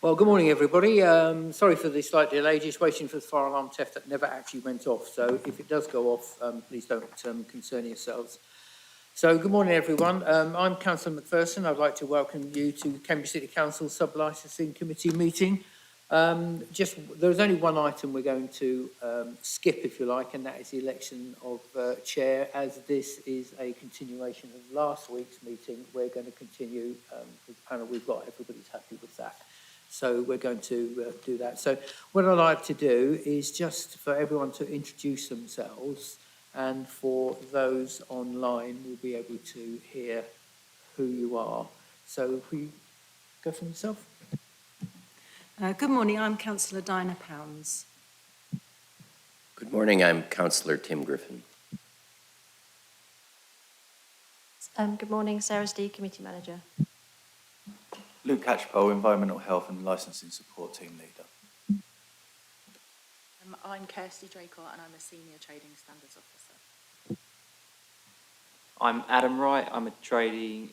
Well, good morning, everybody. Sorry for the slight delay, just waiting for the fire alarm test that never actually went off. So if it does go off, please don't concern yourselves. So good morning, everyone. I'm Councillor Macpherson. I'd like to welcome you to Cambridge City Council Sub-Licensing Committee meeting. There's only one item we're going to skip, if you like, and that is the election of chair. As this is a continuation of last week's meeting, we're going to continue with the panel we've got. Everybody's happy with that. So we're going to do that. So what I'd like to do is just for everyone to introduce themselves, and for those online will be able to hear who you are. So if we go from yourself. Good morning, I'm Councillor Dinah Pounds. Good morning, I'm Councillor Tim Griffin. Good morning, Sarah Stee, Committee Manager. Luke Catchpole, Environmental Health and Licensing Support Team Leader. I'm Kirsty Draycott and I'm a Senior Trading Standards Officer. I'm Adam Wright, I'm a Trainees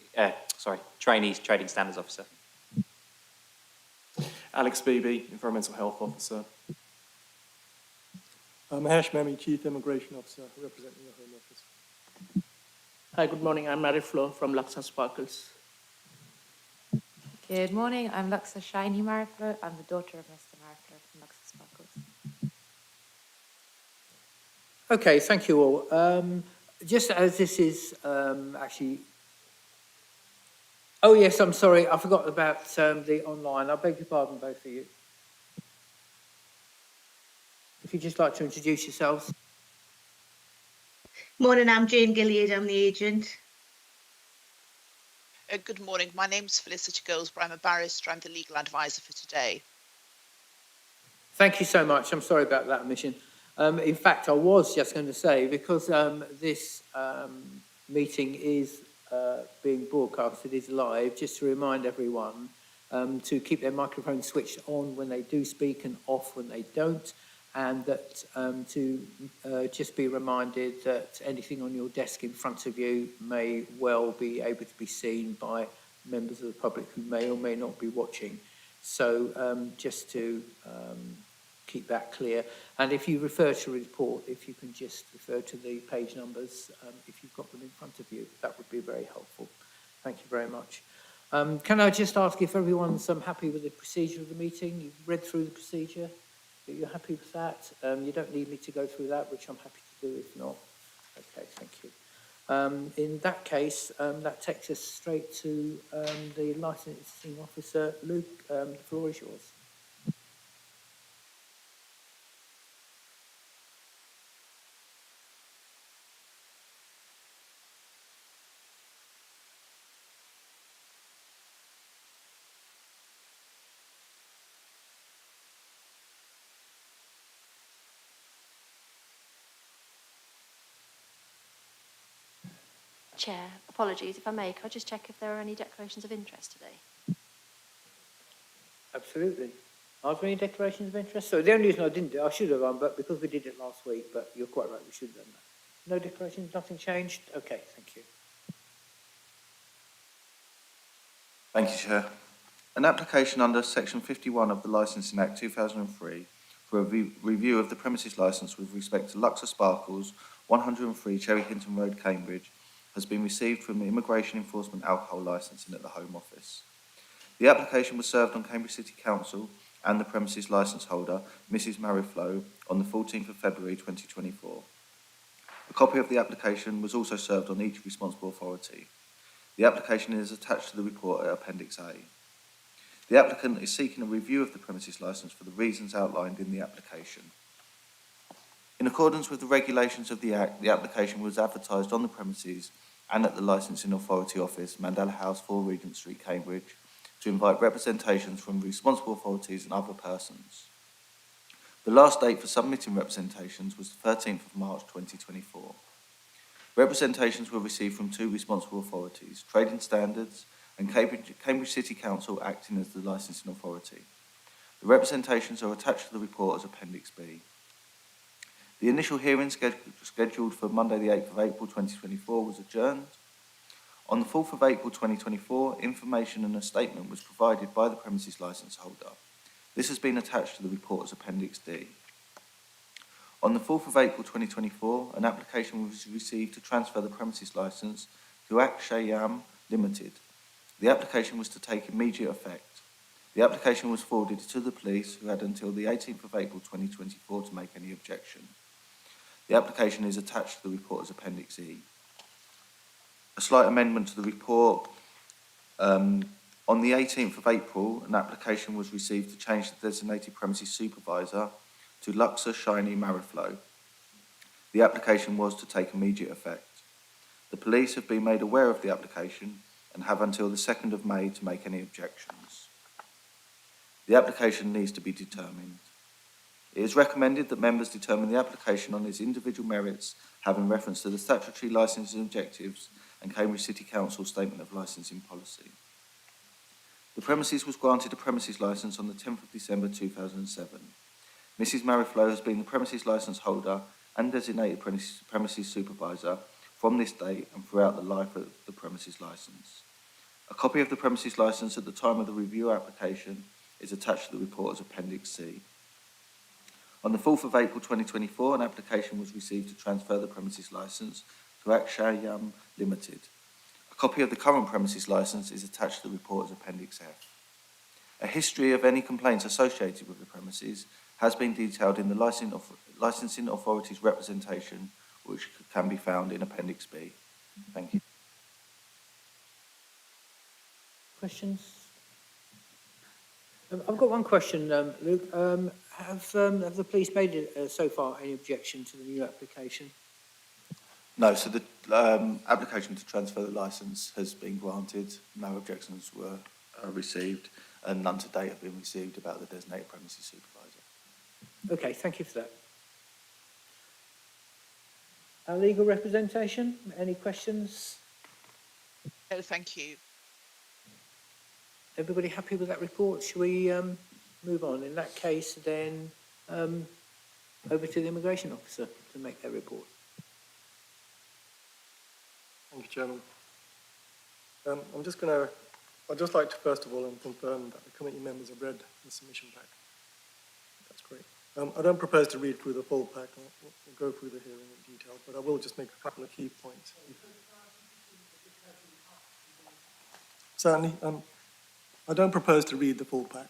Trading Standards Officer. Alex Beebe, Environmental Health Officer. Mahesh Mehmi, Chief Immigration Officer, representing the Home Office. Hi, good morning. I'm Mary Flo from Luxa Sparkles. Good morning. I'm Luxa Shiny Mariflo. I'm the daughter of Mr. Mariflo from Luxa Sparkles. Okay, thank you all. Just as this is actually... Oh, yes, I'm sorry. I forgot about the online. I beg your pardon, both of you. If you'd just like to introduce yourselves. Morning, I'm Jane Gilliard. I'm the agent. Good morning. My name's Felicity Goldsborough. I'm a barrister. I'm the legal advisor for today. Thank you so much. I'm sorry about that omission. In fact, I was just going to say, because this meeting is being broadcast, it is live, just to remind everyone to keep their microphone switched on when they do speak and off when they don't, and that to just be reminded that anything on your desk in front of you may well be able to be seen by members of the public who may or may not be watching. So just to keep that clear. And if you refer to a report, if you can just refer to the page numbers, if you've got them in front of you, that would be very helpful. Thank you very much. Can I just ask if everyone's happy with the procedure of the meeting? You've read through the procedure? Are you happy with that? You don't need me to go through that, which I'm happy to do if not. Okay, thank you. In that case, that takes us straight to the licensing officer. Luke, the floor is yours. Chair, apologies if I may. Could I just check if there are any declarations of interest today? Absolutely. Are there any declarations of interest? So the only reason I didn't do it, I should have done, but because we did it last week, but you're quite right, we should have done that. No declarations, nothing changed? Okay, thank you. Thank you, Chair. An application under Section 51 of the Licensing Act 2003 for a review of the premises licence with respect to Luxa Sparkles, 103 Cherry Hinton Road, Cambridge, has been received from the Immigration Enforcement Alcohol Licensing at the Home Office. The application was served on Cambridge City Council and the premises licence holder, Mrs. Mariflo, on the 14th of February 2024. A copy of the application was also served on each responsible authority. The application is attached to the report at Appendix A. The applicant is seeking a review of the premises licence for the reasons outlined in the application. In accordance with the regulations of the Act, the application was advertised on the premises and at the Licensing Authority Office, Mandela House, 4 Regent Street, Cambridge, to invite representations from responsible authorities and other persons. The last date for submitting representations was the 13th of March 2024. Representations were received from 2 responsible authorities, Trading Standards and Cambridge City Council acting as the licensing authority. The representations are attached to the report as Appendix B. The initial hearing scheduled for Monday the 8th of April 2024 was adjourned. On the 4th of April 2024, information and a statement was provided by the premises licence holder. This has been attached to the report as Appendix D. On the 4th of April 2024, an application was received to transfer the premises licence to Akshayam Limited. The application was to take immediate effect. The application was forwarded to the police, who had until the 18th of April 2024 to make any objection. The application is attached to the report as Appendix E. A slight amendment to the report. On the 18th of April, an application was received to change the designated premises supervisor to Luxor Shiny Mariflow. The application was to take immediate effect. The police have been made aware of the application and have until the 2nd of May to make any objections. The application needs to be determined. It is recommended that members determine the application on its individual merits, having reference to the statutory licensing objectives and Cambridge City Council Statement of Licensing Policy. The premises was granted a premises licence on the 10th of December 2007. Mrs. Mariflow has been the premises licence holder and designated premises supervisor from this date and throughout the life of the premises licence. A copy of the premises licence at the time of the review application is attached to the report as Appendix C. On the 4th of April 2024, an application was received to transfer the premises licence to Akshayam Limited. A copy of the current premises licence is attached to the report as Appendix F. A history of any complaints associated with the premises has been detailed in the licensing authority's representation, which can be found in Appendix B. Thank you. Questions? I've got one question, Luke. Have the police made so far any objection to the new application? No, so the application to transfer the licence has been granted. No objections were received, and none to date have been received about the designated premises supervisor. Okay, thank you for that. Our legal representation, any questions? No, thank you. Everybody happy with that report? Shall we move on? In that case, then over to the immigration officer to make their report. Thank you, Chairman. I'd just like to first of all confirm that the committee members have read the submission pack. That's great. I don't propose to read through the full pack. We'll go through the hearing in detail, but I will just make a couple of key points. Certainly, I don't propose to read the full pack,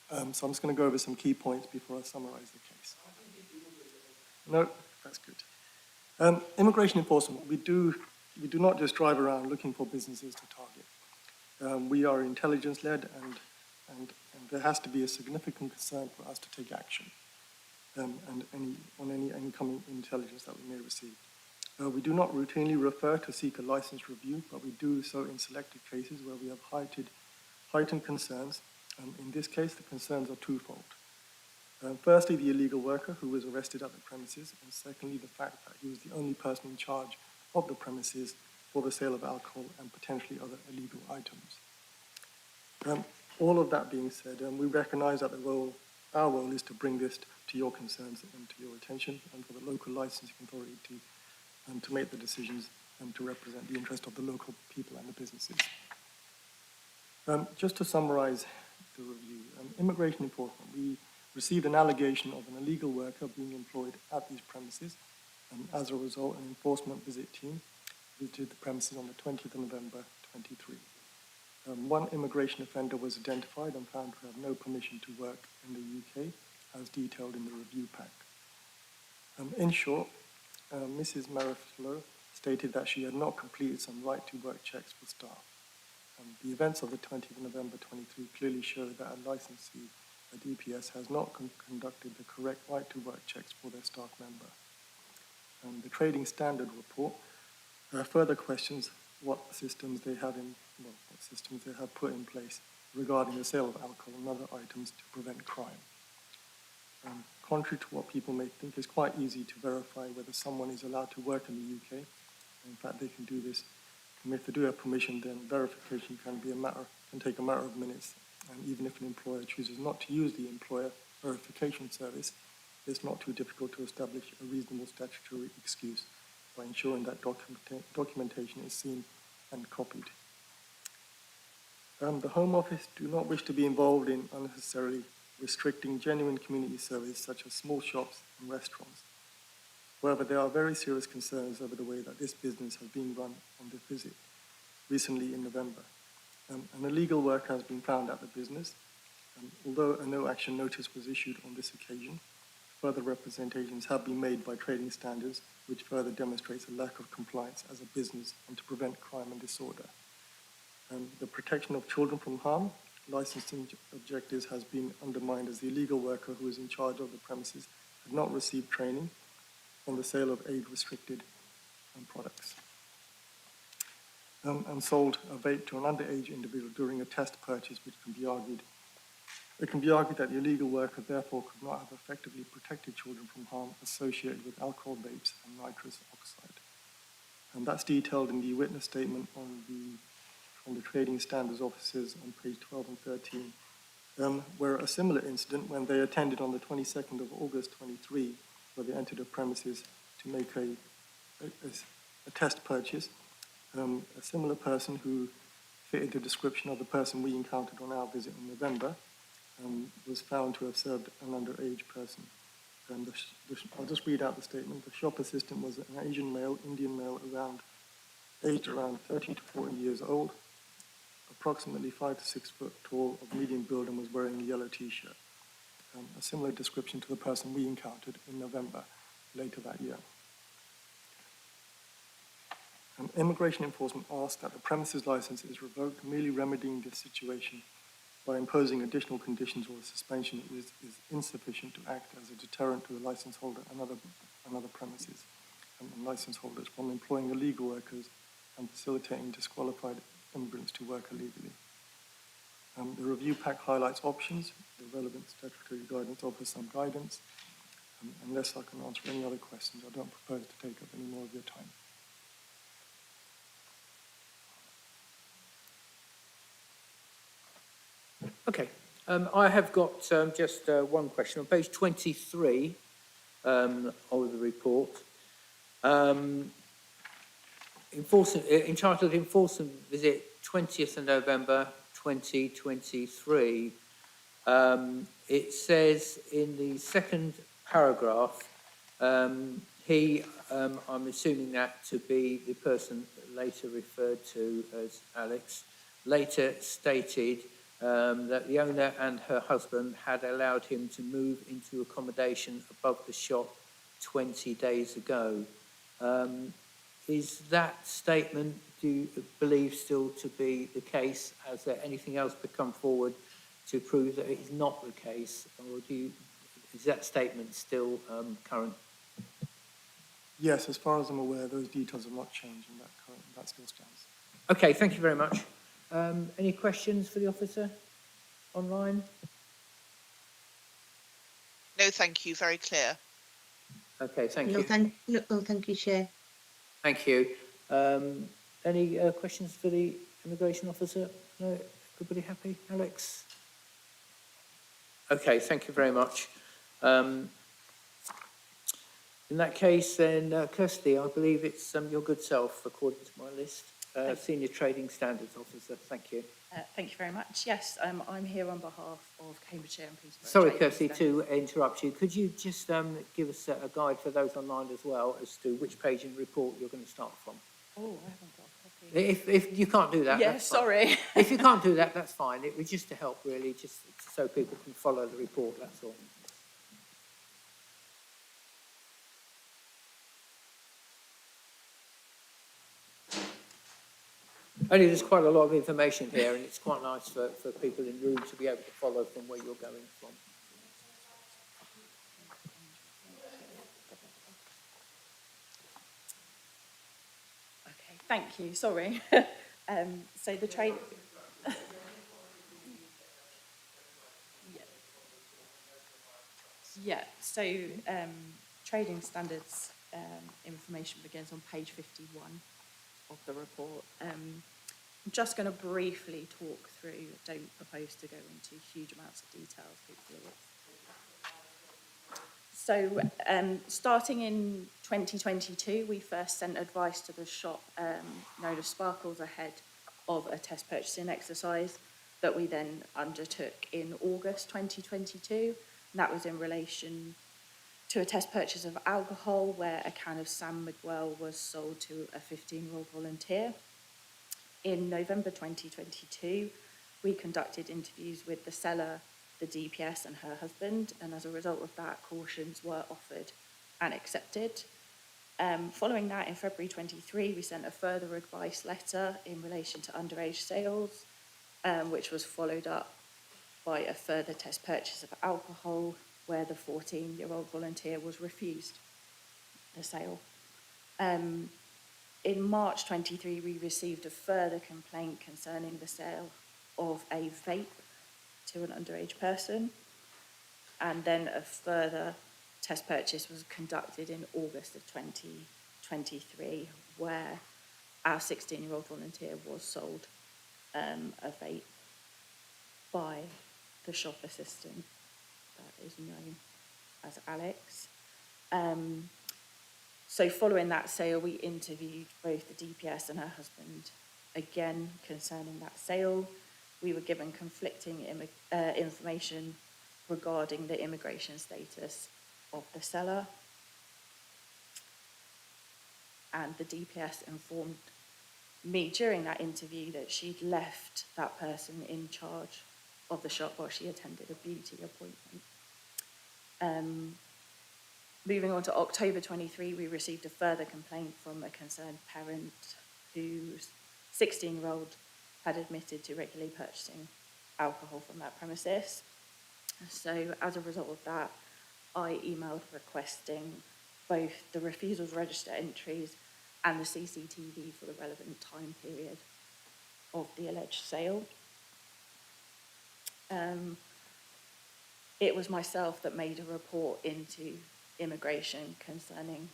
so I'm just going to go over some key points before I summarise the case. No, that's good. Immigration enforcement, we do not just drive around looking for businesses to target. We are intelligence-led, and there has to be a significant concern for us to take action on any incoming intelligence that we may receive. We do not routinely refer to seek a license review, but we do so in selected cases where we have heightened concerns. In this case, the concerns are twofold. Firstly, the illegal worker who was arrested at the premises, and secondly, the fact that he was the only person in charge of the premises for the sale of alcohol and potentially other illegal items. All of that being said, we recognise that our role is to bring this to your concerns and to your attention, and for the local licensing authority to make the decisions and to represent the interest of the local people and the businesses. Just to summarise the review, immigration enforcement, we received an allegation of an illegal worker being employed at these premises, and as a result, an enforcement visit team visited the premises on the 20th of November 23. One immigration offender was identified and found to have no permission to work in the UK, as detailed in the review pack. In short, Mrs. Mariflow stated that she had not completed some right-to-work checks for staff. The events of the 20th of November 23 clearly show that a licensee, a DPS, has not conducted the correct right-to-work checks for their staff member. The trading standard report further questions what systems they have put in place regarding the sale of alcohol and other items to prevent crime. Contrary to what people may think, it's quite easy to verify whether someone is allowed to work in the UK. In fact, they can do this. And if they do have permission, then verification can take a matter of minutes. And even if an employer chooses not to use the employer verification service, it's not too difficult to establish a reasonable statutory excuse by ensuring that documentation is seen and copied. The Home Office do not wish to be involved in unnecessarily restricting genuine community service such as small shops and restaurants. However, there are very serious concerns over the way that this business has been run on the visit recently in November. An illegal worker has been found at the business. Although a no action notice was issued on this occasion, further representations have been made by trading standards, which further demonstrates a lack of compliance as a business and to prevent crime and disorder. The protection of children from harm, licensing objectives has been undermined as the illegal worker who is in charge of the premises had not received training on the sale of age-restricted products and sold a vape to an underage individual during a test purchase, which can be argued. It can be argued that the illegal worker therefore could not have effectively protected children from harm associated with alcohol vapes and nitrous oxide. And that's detailed in the witness statement from the trading standards officers on page 12 and 13, where a similar incident when they attended on the 22nd of August 23, where they entered the premises to make a test purchase. A similar person who fitted the description of the person we encountered on our visit in November was found to have served an underage person. I'll just read out the statement. The shop assistant was an Asian male, Indian male, aged around 30 to 40 years old, approximately 5 to 6 foot tall, of medium build, and was wearing a yellow t-shirt. A similar description to the person we encountered in November later that year. Immigration enforcement asked that the premises license is revoked, merely remedying this situation by imposing additional conditions or a suspension is insufficient to act as a deterrent to the license holder and other premises and license holders from employing illegal workers and facilitating disqualified immigrants to work illegally. The review pack highlights options. The relevant statutory guidance offers some guidance. Unless I can answer any other questions, I don't propose to take up any more of your time. Okay, I have got just one question. On page 23 of the report, entitled Enforcement Visit 20th of November 2023, it says in the second paragraph, I'm assuming that to be the person later referred to as Alex, later stated that the owner and her husband had allowed him to move into accommodation above the shop 20 days ago. Is that statement, do you believe, still to be the case? Has there anything else become forward to prove that it is not the case, or is that statement still current? Yes, as far as I'm aware, those details have not changed, and that still stands. Okay, thank you very much. Any questions for the officer online? No, thank you. Very clear. Okay, thank No, you. thank you, Chair. Thank you. Any questions for the immigration officer? No? Everybody happy? Alex? Okay, thank you very much. In that case, then, Kirsty, I believe it's your good self, according to my list. Senior Trading Standards Officer, thank you. Thank you very much. Yes, I'm here on behalf of Cambridgeshire and Peterborough. Sorry, Kirsty, to interrupt you. Could you just give us a guide for those online as well as to which page in the report you're going to start from? Oh, I haven't got a copy. If you can't do that, Yeah, that's fine. sorry. If you can't do that, that's fine. It was just to help, really, just so people can follow the report, that's all. Only there's quite a lot of information here, and it's quite nice for people in the room to be able to follow from where you're going from. Okay, thank you. Sorry. So the trade. Yeah. So trading standards information begins on page 51 of the report. I'm just going to briefly talk through. Don't propose to go into huge amounts of detail, hopefully. So, starting in 2022, we first sent advice to the shop known as Sparkles ahead of a test purchasing exercise that we then undertook in August 2022. And that was in relation to a test purchase of alcohol where a can of Sam Miguel was sold to a 15-year-old volunteer. In November 2022, we conducted interviews with the seller, the DPS and her husband, and as a result of that, cautions were offered and accepted. Following that, in February 23, we sent a further advice letter in relation to underage sales, which was followed up by a further test purchase of alcohol where the 14-year-old volunteer was refused the sale. In March 23, we received a further complaint concerning the sale of a vape to an underage person, and then a further test purchase was conducted in August of 2023, where our 16-year-old volunteer was sold a vape by the shop assistant that is known as Alex. So following that sale, we interviewed both the DPS and her husband again concerning that sale. We were given conflicting information regarding the immigration status of the seller. And the DPS informed me during that interview that she'd left that person in charge of the shop while she attended a beauty appointment. Moving on to October 23, we received a further complaint from a concerned parent whose 16-year-old had admitted to regularly purchasing alcohol from that premises. So as a result of that, I emailed requesting both the refusals register entries and the CCTV for the relevant time period of the alleged sale. It was myself that made a report into immigration concerning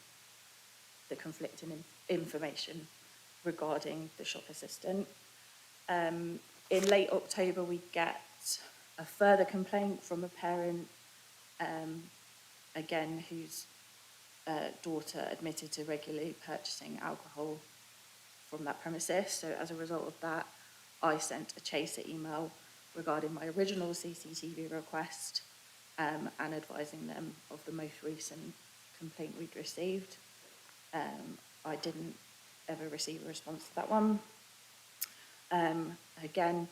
the conflicting information regarding the shop assistant. In late October, we get a further complaint from a parent, again, whose daughter admitted to regularly purchasing alcohol from that premises. So as a result of that, I sent a chaser email regarding my original CCTV request and advising them of the most recent complaint we'd received. I didn't ever receive a response to that one. Again,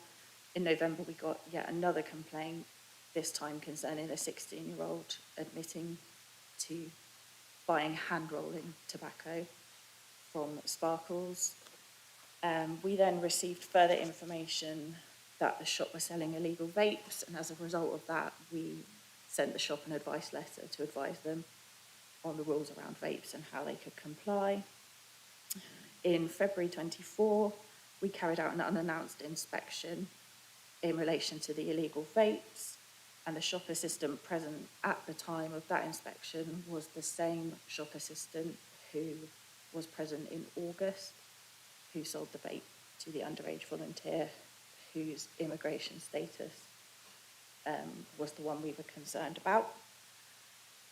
in November, we got yet another complaint, this time concerning a 16-year-old admitting to buying hand-rolling tobacco from Sparkles. We then received further information that the shop was selling illegal vapes, and as a result of that, we sent the shop an advice letter to advise them on the rules around vapes and how they could comply. In February 24, we carried out an unannounced inspection in relation to the illegal vapes, and the shop assistant present at the time of that inspection was the same shop assistant who was present in August, who sold the vape to the underage volunteer whose immigration status was the one we were concerned about.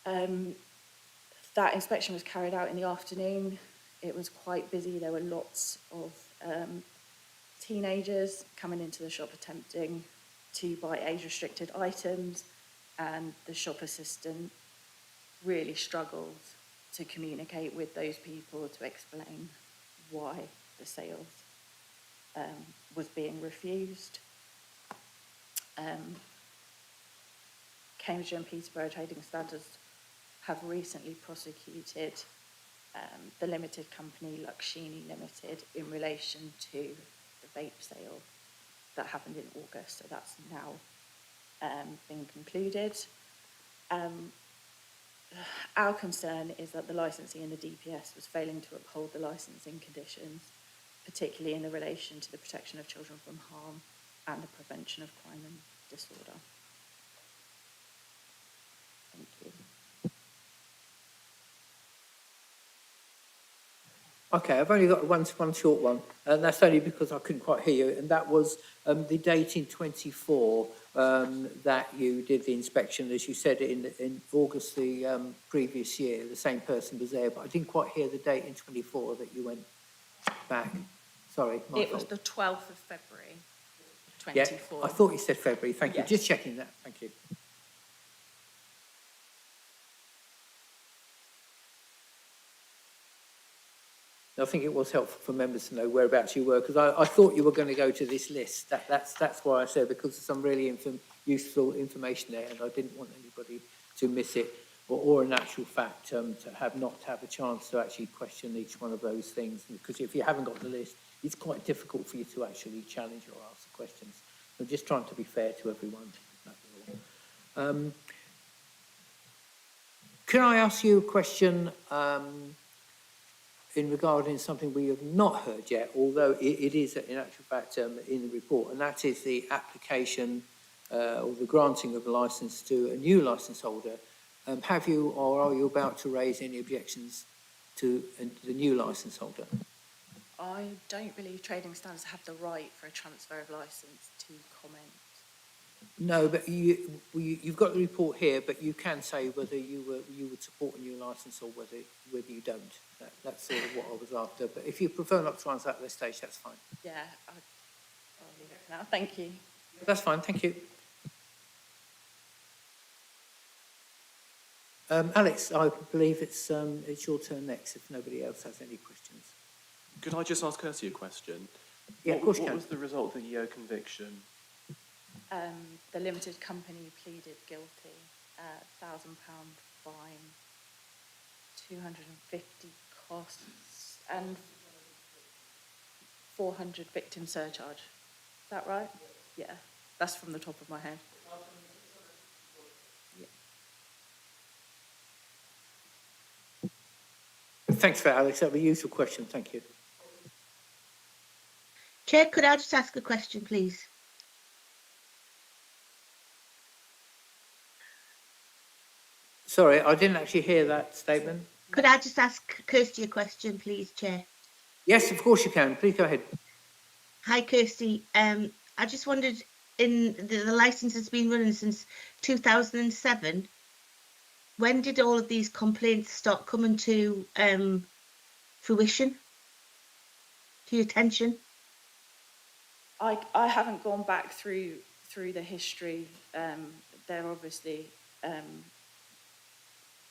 That inspection was carried out in the afternoon. It was quite busy. There were lots of teenagers coming into the shop attempting to buy age-restricted items, and the shop assistant really struggled to communicate with those people to explain why the sales was being refused. Cambridge and Peterborough Trading Standards have recently prosecuted the limited company Lakshini Limited in relation to the vape sale that happened in August, so that's now been concluded. Our concern is that the licensee in the DPS was failing to uphold the licensing conditions, particularly in relation to the protection of children from harm and the prevention of crime and disorder. Thank you. Okay, I've only got one short one, and that's only because I couldn't quite hear you, and that was the date in 24 that you did the inspection, as you said, in August the previous year. The same person was there, but I didn't quite hear the date in 24 that you went back. Sorry, my It was fault. the 12th of February, Yeah, 24. I thought you said February. Thank you. Yes. Just checking that. Thank you. I think it was helpful for members to know whereabouts you were, because I thought you were going to go to this list. That's why I said, because there's some really useful information there, and I didn't want anybody to miss it, or in actual fact, to not have a chance to actually question each one of those things. Because if you haven't got the list, it's quite difficult for you to actually challenge or ask questions. I'm just trying to be fair to everyone. That's all. Can I ask you a question? In regarding something we have not heard yet, although it is in actual fact in the report, and that is the application or the granting of a licence to a new licence holder. Have you or are you about to raise any objections to the new licence holder? I don't believe trading standards have the right for a transfer of licence to comment. No, but you've got the report here, but you can say whether you would support a new licence or whether you don't. That's sort of what I was after. But if you prefer not to answer at this stage, that's fine. Yeah, I'll leave it for now. Thank you. That's fine. Thank you. Alex, I believe it's your turn next. If nobody else has any questions. Could I just ask Kirsty a question? Yeah, of course you What can. was the result of the conviction? The limited company pleaded guilty, £1,000 fine, 250 costs, and 400 victim surcharge. Is that right? Yeah, that's from the top of my head. Thanks for that, Alex. That was a useful question. Thank you. Chair, could I just ask a question, please? Sorry, I didn't actually hear that statement. Could I just ask Kirsty a question, please, Chair? Yes, of course you can. Please go ahead. Hi, Kirsty. I just wondered, in the licence has been running since 2007. When did all of these complaints start coming to fruition, to your attention? I haven't gone back through the history. There obviously,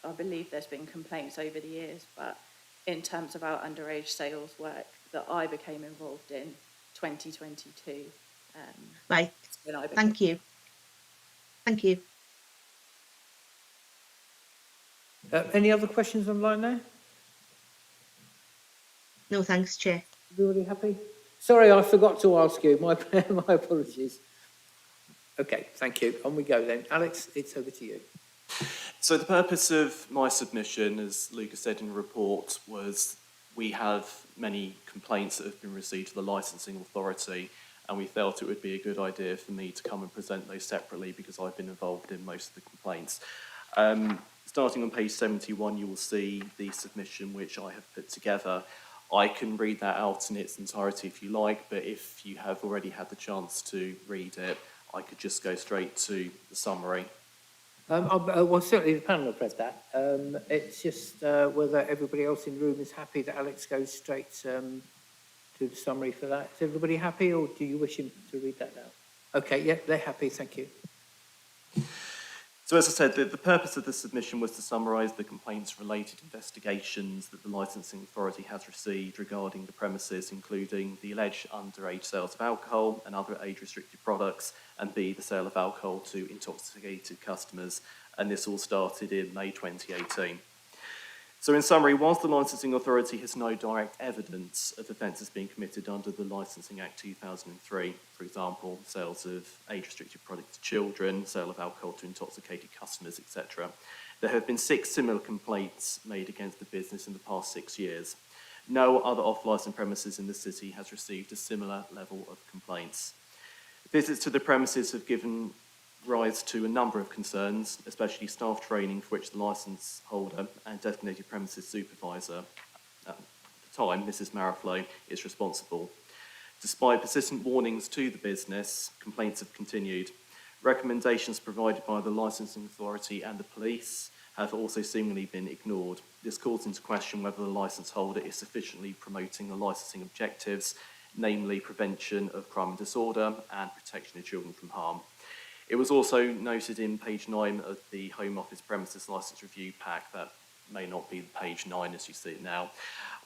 I believe there's been complaints over the years, but in terms of our underage sales work that I became involved in 2022. Right. When I Thank you. Thank you. Any other questions online there? No, thanks, Chair. Everybody happy? Sorry, I forgot to ask you. My apologies. Okay, thank you. On we go then. Alex, it's over to you. So the purpose of my submission, as Lucas said in the report, was we have many complaints that have been received to the licensing authority, and we felt it would be a good idea for me to come and present those separately because I've been involved in most of the complaints. Starting on page 71, you will see the submission which I have put together. I can read that out in its entirety if you like, but if you have already had the chance to read it, I could just go straight to the summary. Well, certainly the panel have read that. It's just whether everybody else in the room is happy that Alex goes straight to the summary for that. Is everybody happy, or do you wish him to read that now? Okay, yeah, they're happy. Thank you. So as I said, the purpose of the submission was to summarise the complaints-related investigations that the licensing authority has received regarding the premises, including the alleged underage sales of alcohol and other age-restricted products, and B, the sale of alcohol to intoxicated customers. And this all started in May 2018. So in summary, whilst the Licensing Authority has no direct evidence of offences being committed under the Licensing Act 2003, for example, sales of age-restricted products to children, sale of alcohol to intoxicated customers, etc., there have been 6 similar complaints made against the business in the past 6 years. No other off-licence premises in the city has received a similar level of complaints. Visits to the premises have given rise to a number of concerns, especially staff training for which the licence holder and designated premises supervisor at the time, Mrs. Mariflo, is responsible. Despite persistent warnings to the business, complaints have continued. Recommendations provided by the licensing authority and the police have also seemingly been ignored. This calls into question whether the licence holder is sufficiently promoting the licensing objectives, namely prevention of crime and disorder and protection of children from harm. It was also noted in page 9 of the Home Office Premises Licence Review Pack, that may not be page 9 as you see it now,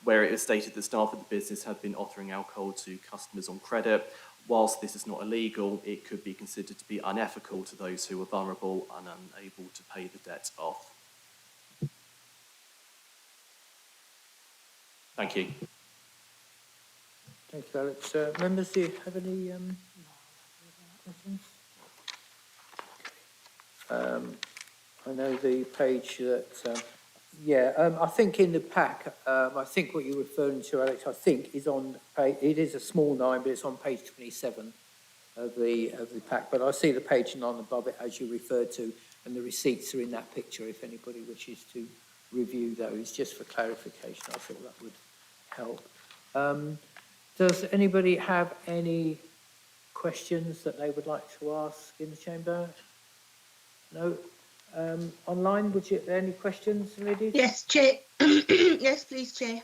where it is stated that staff of the business have been offering alcohol to customers on credit. Whilst this is not illegal, it could be considered to be unethical to those who are vulnerable and unable to pay the debt off. Thank you. Thank you, Alex. Members, do you have any questions? I know the page that, I think in the pack, I think what you're referring to, Alex, I think is on page, it is a small 9, but it's on page 27 of the pack. But I see the page 9 above it as you referred to, and the receipts are in that picture if anybody wishes to review those, just for clarification. I thought that would help. Does anybody have any questions that they would like to ask in the chamber? No? Online, any questions, ladies? Yes, Chair. Yes, please, Chair.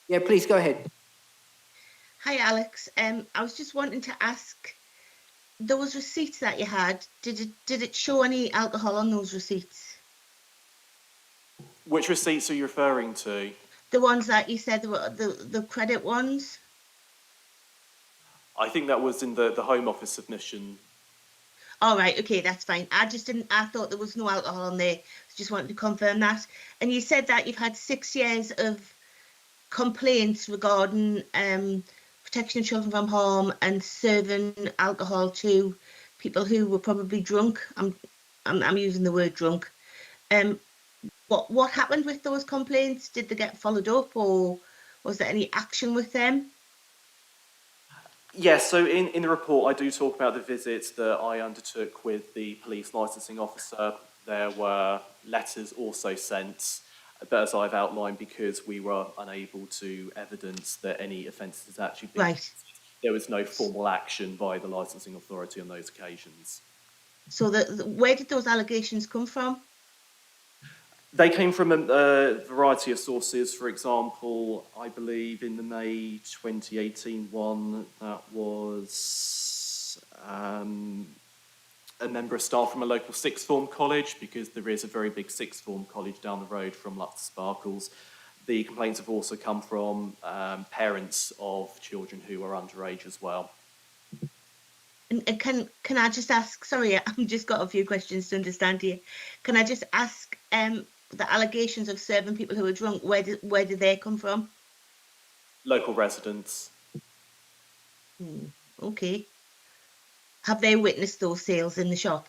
Yeah, please go ahead. Hi, Alex. I was just wanting to ask, those receipts that you had, did it show any alcohol on those receipts? Which receipts are you referring to? The ones that you said were the credit ones? I think that was in the Home Office submission. All right, okay, that's fine. I thought there was no alcohol on there. Just wanted to confirm that. And you said that you've had 6 years of complaints regarding protection of children from harm and serving alcohol to people who were probably drunk. I'm using the word drunk. What happened with those complaints? Did they get followed up, or was there any action with them? Yes, so in the report I do talk about the visits that I undertook with the police licensing officer. There were letters also sent, but as I've outlined, because we were unable to evidence that any offences had actually been right, there was no formal action by the licensing authority on those occasions. So where did those allegations come from? They came from a variety of sources. For example, I believe in the May 2018 one, that was a member of staff from a local sixth form college, because there is a very big sixth form college down the road from Luxor Sparkles. The complaints have also come from parents of children who are underage as well. And can I just ask, sorry, I've just got a few questions to understand here. Can I just ask, the allegations of serving people who are drunk, where did they come from? Local residents. Okay. Have they witnessed those sales in the shop?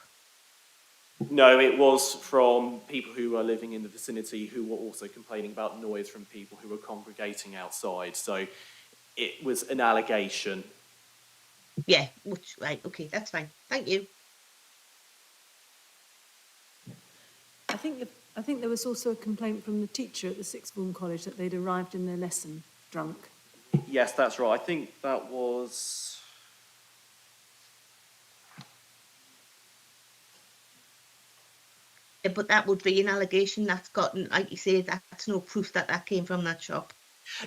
No, it was from people who were living in the vicinity who were also complaining about noise from people who were congregating outside. So it was an allegation. Yeah, right, okay, that's fine. Thank you. I think there was also a complaint from the teacher at the sixth form college that they'd arrived in their lesson drunk. Yes, that's right. I think that was... Yeah, but that would be an allegation that's gotten, like you say, that's no proof that came from that shop.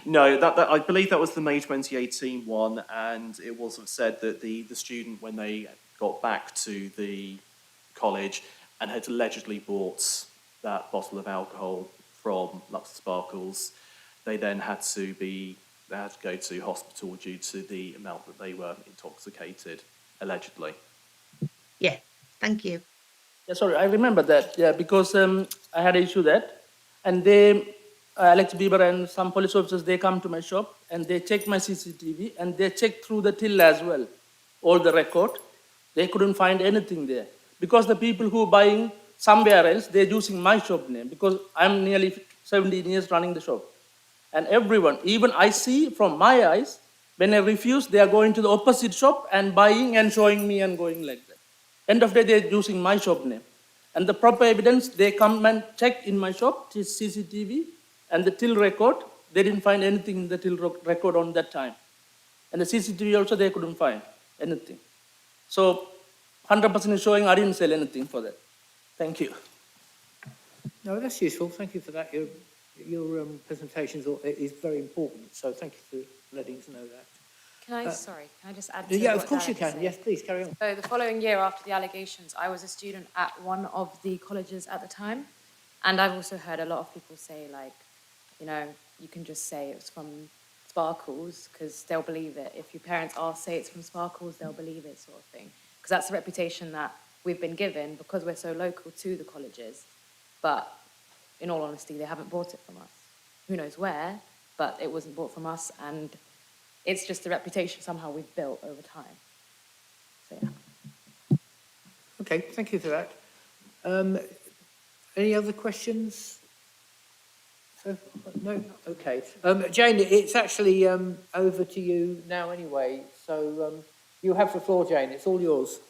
No, that I believe that was the May 2018 one, and it was said that the student, when they got back to the college and had allegedly bought that bottle of alcohol from Luxor Sparkles, they then had to go to hospital due to the amount that they were intoxicated, allegedly. Yeah, thank you. Yeah, sorry, I remember that. Yeah, because I had an issue that, and they, Alex Bieber and some police officers, they come to my shop and they check my CCTV and they check through the till as well, all the record. They couldn't find anything there because the people who are buying somewhere else, they're using my shop name because I'm nearly 17 years running the shop. And everyone, even I see from my eyes, when I refuse, they are going to the opposite shop and buying and showing me and going like that. End of the day, they're using my shop name. And the proper evidence, they come and check in my shop, CCTV and the till record, they didn't find anything in the till record on that time. And the CCTV also, they couldn't find anything. So 100% is showing I didn't sell anything for that. Thank you. No, that's useful. Thank you for that. Your presentation is very important, so thank you for letting us know that. Can I just add to Yeah, of what course you Darren can. said? Yes, please, carry on. So the following year after the allegations, I was a student at one of the colleges at the time. And I've also heard a lot of people say, like, you know, you can just say it was from Sparkles because they'll believe it. If your parents say it's from Sparkles, they'll believe it, sort of thing. Because that's the reputation that we've been given because we're so local to the colleges. But in all honesty, they haven't bought it from us. Who knows where, but it wasn't bought from us. And it's just the reputation somehow we've built over time. So, yeah. Okay, thank you for that. Any other questions? So, no? Okay. Jane, it's actually over to you now anyway. So you have the floor, Jane. It's all yours.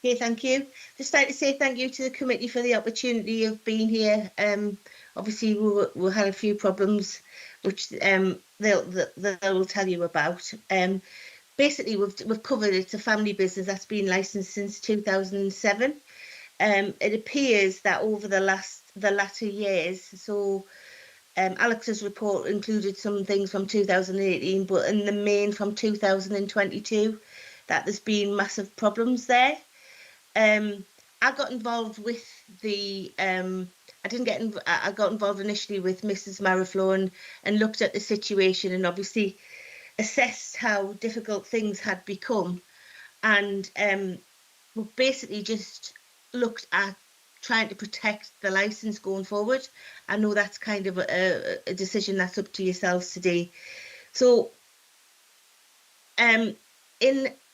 Okay, thank you. Just like to say thank you to the committee for the opportunity of being here. Obviously, we had a few problems, which they'll tell you about. Basically, we've covered it's a family business that's been licensed since 2007. It appears that over the latter years, so Alex's report included some things from 2018, but in the main from 2022, that there's been massive problems there. I got involved with the I got involved initially with Mrs. Mariflo and looked at the situation and obviously assessed how difficult things had become, and we basically just looked at trying to protect the license going forward. I know that's kind of a decision that's up to yourselves today. So in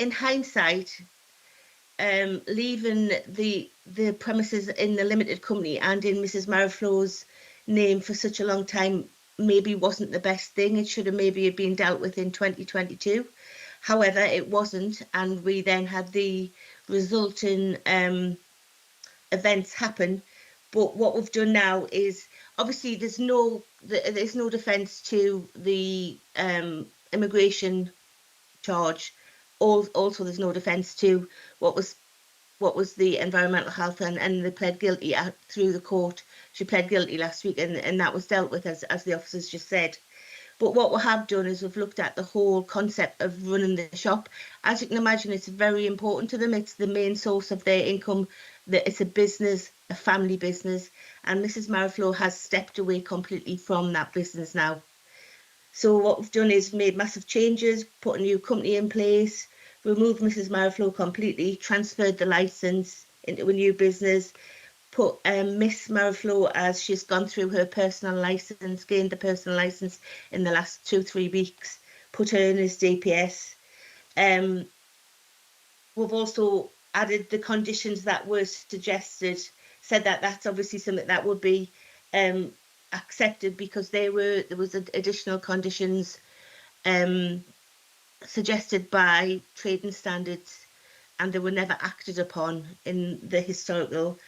hindsight, leaving the premises in the limited company and in Mrs. Mariflo's name for such a long time maybe wasn't the best thing. It should have maybe been dealt with in 2022. However, it wasn't, and we then had the resulting events happen. But what we've done now is obviously there's no defence to the immigration charge. Also, there's no defence to what was the environmental health, and they pled guilty through the court. She pled guilty last week, and that was dealt with as the officers just said. But what we have done is we've looked at the whole concept of running the shop. As you can imagine, it's very important to them. It's the main source of their income. That it's a business, a family business, and Mrs. Mariflo has stepped away completely from that business now. So what we've done is made massive changes, put a new company in place, removed Mrs. Mariflo completely, transferred the licence into a new business, put Miss Mariflo, as she's gone through her personal licence, gained the personal licence in the last 2-3 weeks, put her in as DPS. We've also added the conditions that were suggested, said that that's obviously something that would be accepted because there was additional conditions suggested by trading standards, and they were never acted upon in the historical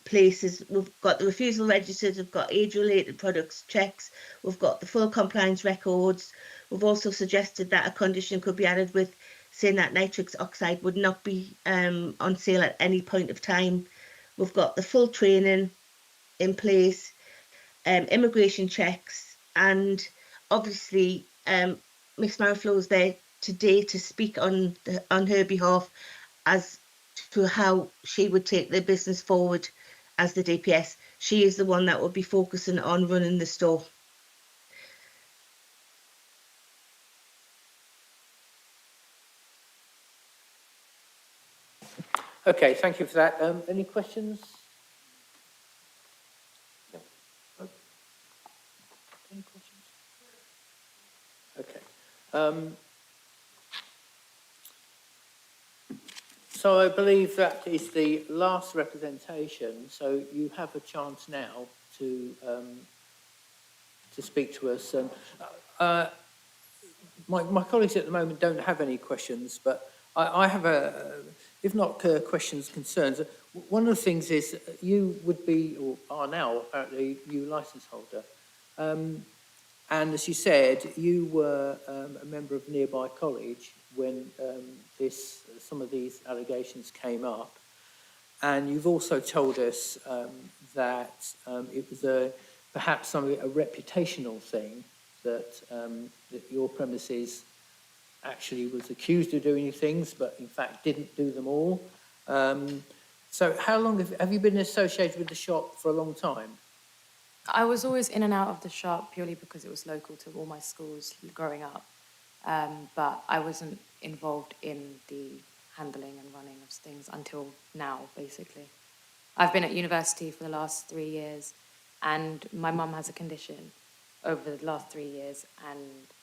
places. We've got the refusal registers, we've got age-related products checks, we've got the full compliance records. We've also suggested that a condition could be added with saying that nitrous oxide would not be on sale at any point of time. We've got the full training in place, immigration checks, and obviously Miss Mariflo is there today to speak on her behalf as to how she would take the business forward as the DPS. She is the one that will be focusing on running the store. Okay, thank you for that. Any questions? No. Any questions? Okay. So I believe that is the last representation. So you have a chance now to speak to us. My colleagues at the moment don't have any questions, but I have if not questions, concerns. One of the things is you would be, or are now apparently, new licence holder. And as you said, you were a member of nearby college when some of these allegations came up. And you've also told us that it was perhaps a reputational thing that your premises actually was accused of doing things, but in fact didn't do them all. So how long have you been associated with the shop for a long time? I was always in and out of the shop purely because it was local to all my schools growing up. But I wasn't involved in the handling and running of things until now, basically. I've been at university for the last 3 years, and my mum has a condition over the last 3 years, and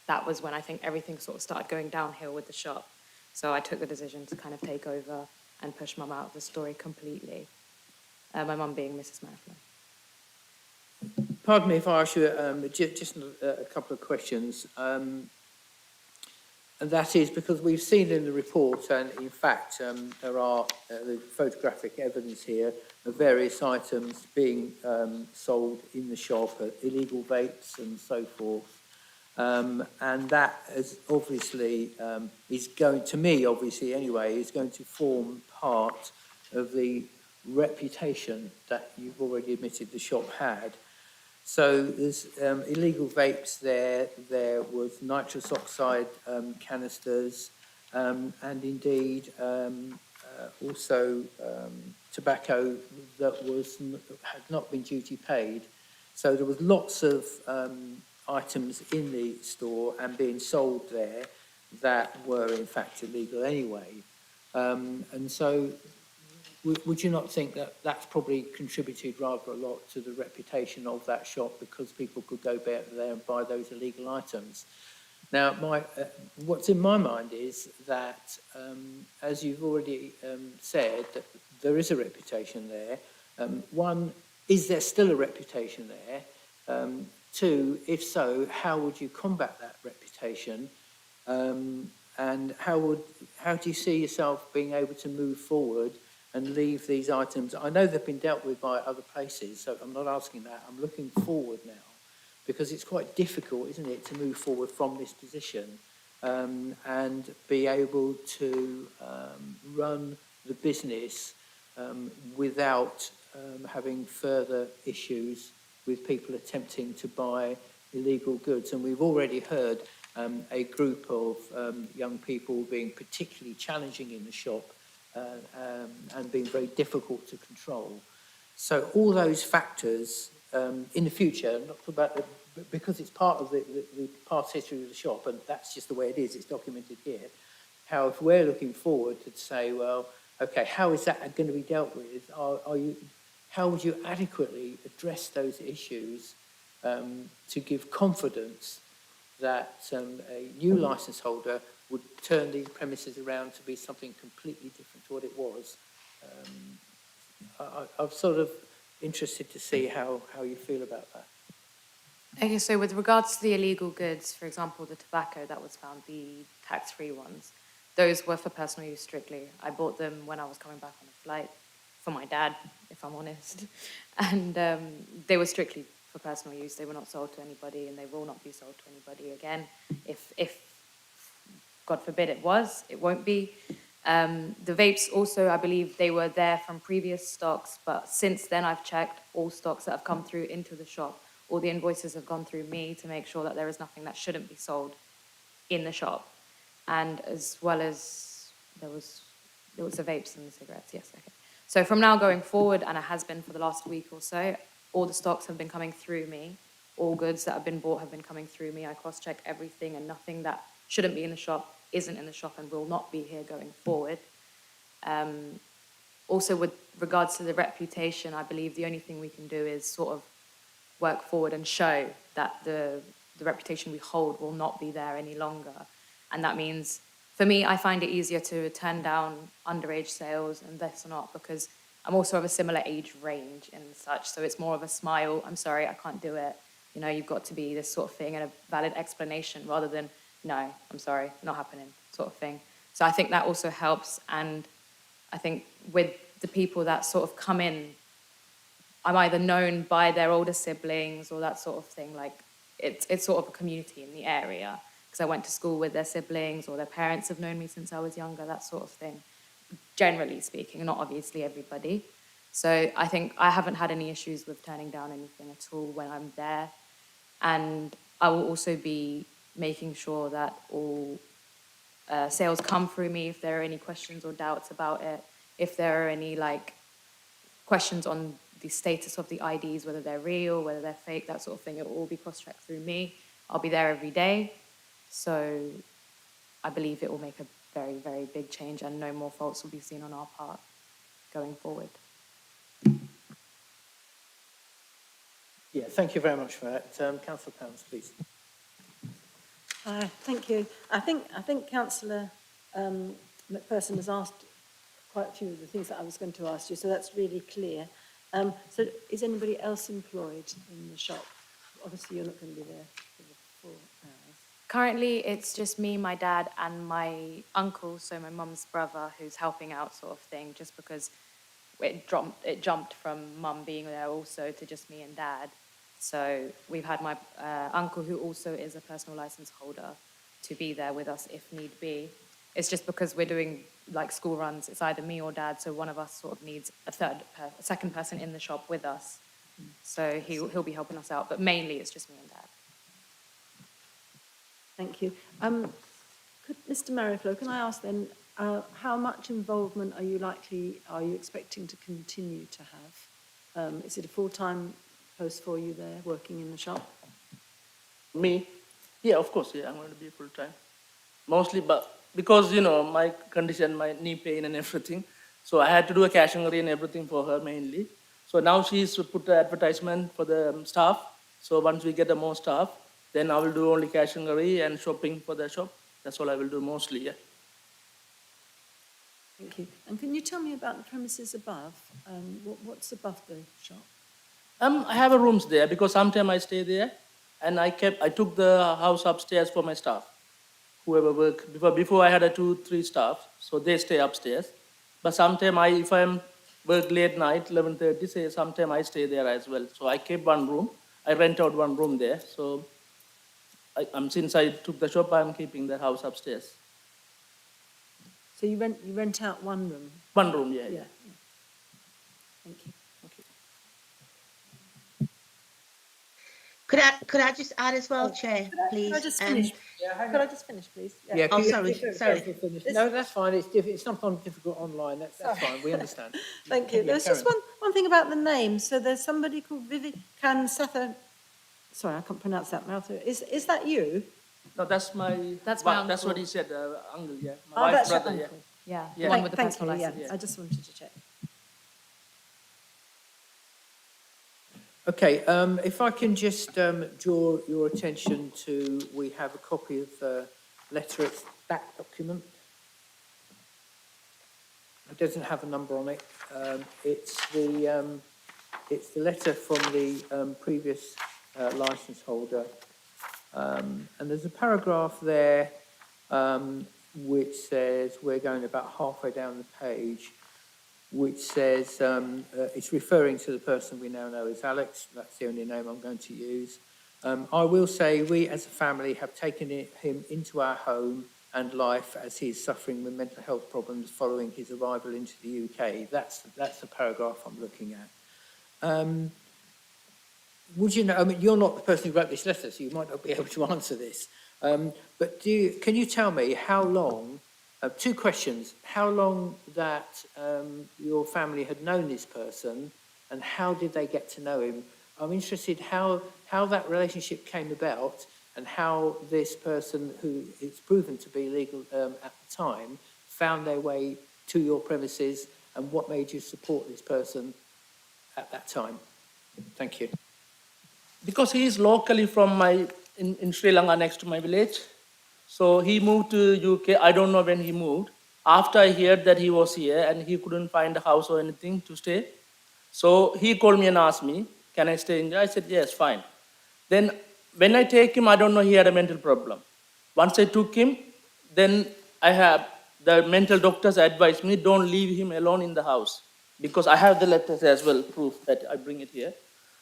that was when I think everything sort of started going downhill with the shop. So I took the decision to kind of take over and push mum out of the story completely. My mum being Mrs. Manflon. Pardon me if I ask you just a couple of questions. And that is because we've seen in the report, and in fact there are the photographic evidence here of various items being sold in the shop, illegal vapes and so forth. And that is obviously, is going to me, obviously anyway, is going to form part of the reputation that you've already admitted the shop had. So there's illegal vapes there was nitrous oxide canisters, and indeed also tobacco that had not been duty paid. So there was lots of items in the store and being sold there that were in fact illegal anyway. And so would you not think that that's probably contributed rather a lot to the reputation of that shop, because people could go there and buy those illegal items? Now, what's in my mind is that, as you've already said, that there is a reputation there. One, is there still a reputation there? Two, if so, how would you combat that reputation? And how do you see yourself being able to move forward and leave these items? I know they've been dealt with by other places, so I'm not asking that. I'm looking forward now, because it's quite difficult, isn't it, to move forward from this position and be able to run the business without having further issues with people attempting to buy illegal goods. And we've already heard a group of young people being particularly challenging in the shop and being very difficult to control. So all those factors in the future, not about because it's part of the past history of the shop, and that's just the way it is, it's documented here. How, if we're looking forward to say, well, okay, how is that going to be dealt with? How would you adequately address those issues to give confidence that a new licence holder would turn these premises around to be something completely different to what it was? I'm sort of interested to see how you feel about that. Okay, so with regards to the illegal goods, for example, the tobacco that was found, the tax-free ones, those were for personal use strictly. I bought them when I was coming back on a flight for my dad, if I'm honest. And they were strictly for personal use. They were not sold to anybody, and they will not be sold to anybody again. If God forbid it was, it won't be. The vapes also, I believe they were there from previous stocks, but since then I've checked all stocks that have come through into the shop. All the invoices have gone through me to make sure that there is nothing that shouldn't be sold in the shop. And as well as there was the vapes and the cigarettes, yes, okay. So from now going forward, and it has been for the last week or so, all the stocks have been coming through me. All goods that have been bought have been coming through me. I cross-check everything, and nothing that shouldn't be in the shop isn't in the shop and will not be here going forward. Also, with regards to the reputation, I believe the only thing we can do is sort of work forward and show that the reputation we hold will not be there any longer. And that means, for me, I find it easier to turn down underage sales and this or not, because I'm also of a similar age range and such. So it's more of a smile, I'm sorry, I can't do it. You know, you've got to be this sort of thing, and a valid explanation rather than, no, I'm sorry, not happening, sort of thing. So I think that also helps. And I think with the people that sort of come in, I'm either known by their older siblings or that sort of thing. Like, it's sort of a community in the area, because I went to school with their siblings, or their parents have known me since I was younger, that sort of thing. Generally speaking, not obviously everybody. So I think I haven't had any issues with turning down anything at all when I'm there. And I will also be making sure that all sales come through me if there are any questions or doubts about it. If there are any questions on the status of the IDs, whether they're real, whether they're fake, that sort of thing, it will all be cross-checked through me. I'll be there every day. So I believe it will make a very, very big change, and no more faults will be seen on our part going forward. Yeah, thank you very much for that. Councillor Pounds, please. Thank you. I think Councillor McPherson has asked quite a few of the things that I was going to ask you, so that's really clear. So is anybody else employed in the shop? Obviously, you're not going to be there for the full hours. Currently, it's just me, my dad, and my uncle, so my mum's brother, who's helping out, sort of thing, just because it jumped from mum being there also to just me and dad. So we've had my uncle, who also is a personal license holder, to be there with us if need be. It's just because we're doing school runs, it's either me or dad, so one of us sort of needs a second person in the shop with us. So he'll be helping us out, but mainly it's just me and dad. Thank you. Mr. Merriflow, can I ask then, how much involvement are you expecting to continue to have? Is it a full-time post for you there, working in the shop? Me? Yeah, of course, yeah, I'm going to be full-time. Mostly, but because, my condition, my knee pain and everything, so I had to do a cashiering and everything for her mainly. So now she's put the advertisement for the staff. So once we get more staff, then I will do only cashiering and shopping for the shop. That's all I will do mostly, yeah. Thank you. And can you tell me about the premises above? What's above the shop? I have a rooms there because sometimes I stay there, and I took the house upstairs for my staff, whoever work. Before I had 2-3 staff, so they stay upstairs. But sometimes if I'm work late night, 11:30, say sometimes I stay there as well. So I keep one room. I rent out one room there. So since I took the shop, I'm keeping the house upstairs. So you rent out one room? One room, yeah. Thank you. Could I just add as well, Chair, please? Could I just finish? Could I just finish, please? Yeah. Oh, sorry. No, that's fine. It's sometimes difficult online. That's fine. We understand. Thank you. Yeah, There's just Karen. one thing about the name. So there's somebody called Vivikan Satha. Sorry, I can't pronounce that mouth. Is that you? No, that's my. That's my That's uncle. what he said, uncle. Yeah, my Oh, wife's that's your brother. uncle. Yeah, Yeah. the one with the Thank personal you. Yeah, license. I just wanted to check. Okay, if I can just draw your attention to, we have a copy of the letter, it's that document. It doesn't have a number on it. It's the letter from the previous licence holder. And there's a paragraph there which says, we're going about halfway down the page, which says, it's referring to the person we now know as Alex. That's the only name I'm going to use. I will say we as a family have taken him into our home and life as he's suffering with mental health problems following his arrival into the UK. That's the paragraph I'm looking at. Would you know, I mean, you're not the person who wrote this letter, so you might not be able to answer this. But can you tell me how long, 2 questions, how long that your family had known this person and how did they get to know him? I'm interested how that relationship came about and how this person, who is proven to be legal at the time, found their way to your premises and what made you support this person at that time. Thank you. Because he is locally from in Sri Lanka, next to my village. So he moved to UK. I don't know when he moved. After I heard that he was here and he couldn't find a house or anything to stay. So he called me and asked me, can I stay in India? I said, yes, fine. Then when I take him, I don't know he had a mental problem. Once I took him, then the mental doctors advised me, don't leave him alone in the house. Because I have the letters as well, proof that I bring it here.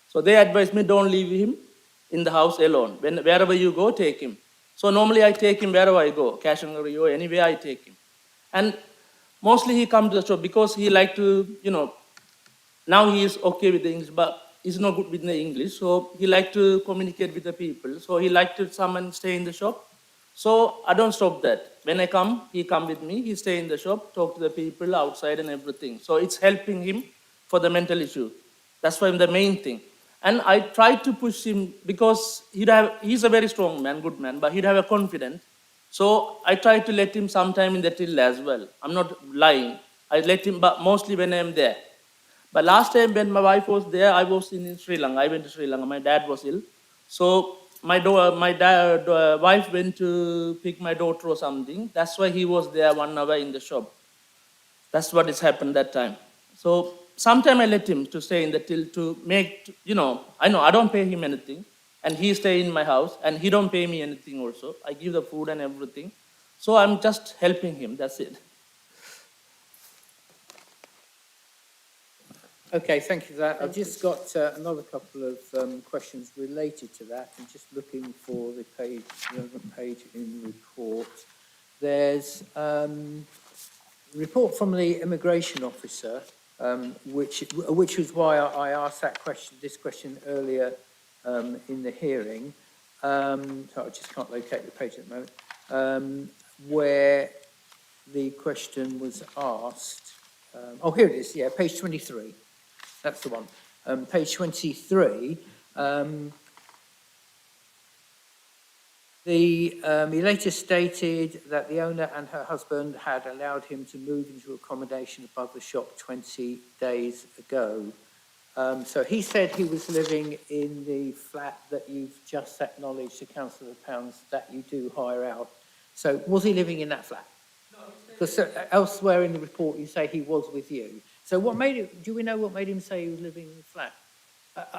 So they advised me, don't leave him in the house alone. Wherever you go, take him. So normally I take him wherever I go, Cash and Rio, anywhere I take him. And mostly he comes to the shop because he like to, now he is okay with the English, but he's not good with the English. So he like to communicate with the people. So he like to come and stay in the shop. So I don't stop that. When I come, he come with me, he stay in the shop, talk to the people outside and everything. So it's helping him for the mental issue. That's why the main thing. And I try to push him because he's a very strong man, good man, but he'd have a confidence. So I try to let him sometime in the till as well. I'm not lying. I let him, but mostly when I'm there. But last time when my wife was there, I was in Sri Lanka. I went to Sri Lanka. My dad was ill. So my wife went to pick my daughter or something. That's why he was there 1 hour in the shop. That's what has happened that time. So sometime I let him to stay in the till to make, I know I don't pay him anything. And he stay in my house and he don't pay me anything also. I give the food and everything. So I'm just helping him. That's it. Okay, thank you for that. I've just got another couple of questions related to that. I'm just looking for the page in the report. There's a report from the immigration officer, which was why I asked this question earlier in the hearing. So I just can't locate the page at the moment, where the question was asked. Oh, here it is. Yeah, page 23. That's the one. Page 23. He later stated that the owner and her husband had allowed him to move into accommodation above the shop 20 days ago. So he said he was living in the flat that you've just acknowledged to Councillor Pounds that you do hire out. So was he living in that flat? No. Because elsewhere in the report you say he was with you. So do we know what made him say he was living in the flat?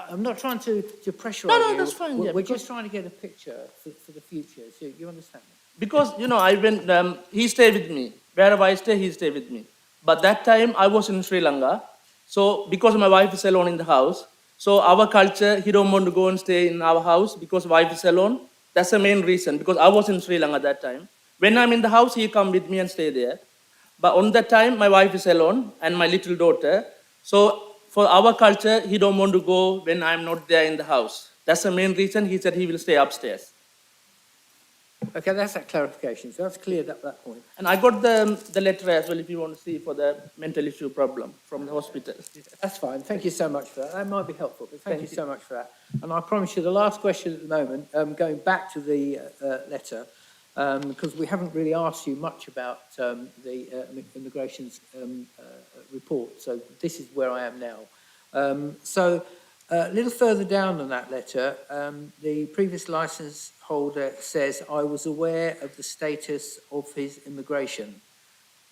I'm not trying to pressurise you. No, that's fine. We're just trying to get a picture for the future. So you understand me? Because, I went, he stayed with me. Wherever I stay, he stayed with me. But that time I was in Sri Lanka. So because my wife is alone in the house, so our culture, he don't want to go and stay in our house because wife is alone. That's the main reason, because I was in Sri Lanka that time. When I'm in the house, he come with me and stay there. But on that time, my wife is alone and my little daughter. So for our culture, he don't want to go when I'm not there in the house. That's the main reason he said he will stay upstairs. Okay, that's that clarification. So that's cleared up that point. And I got the letter as well, if you want to see, for the mental issue problem from the hospital. That's fine. Thank you so much for that. That might be helpful, but thank you so much for that. And I promise you the last question at the moment, going back to the letter, because we haven't really asked you much about the immigration's report. So this is where I am now. So a little further down on that letter, the previous licence holder says, I was aware of the status of his immigration.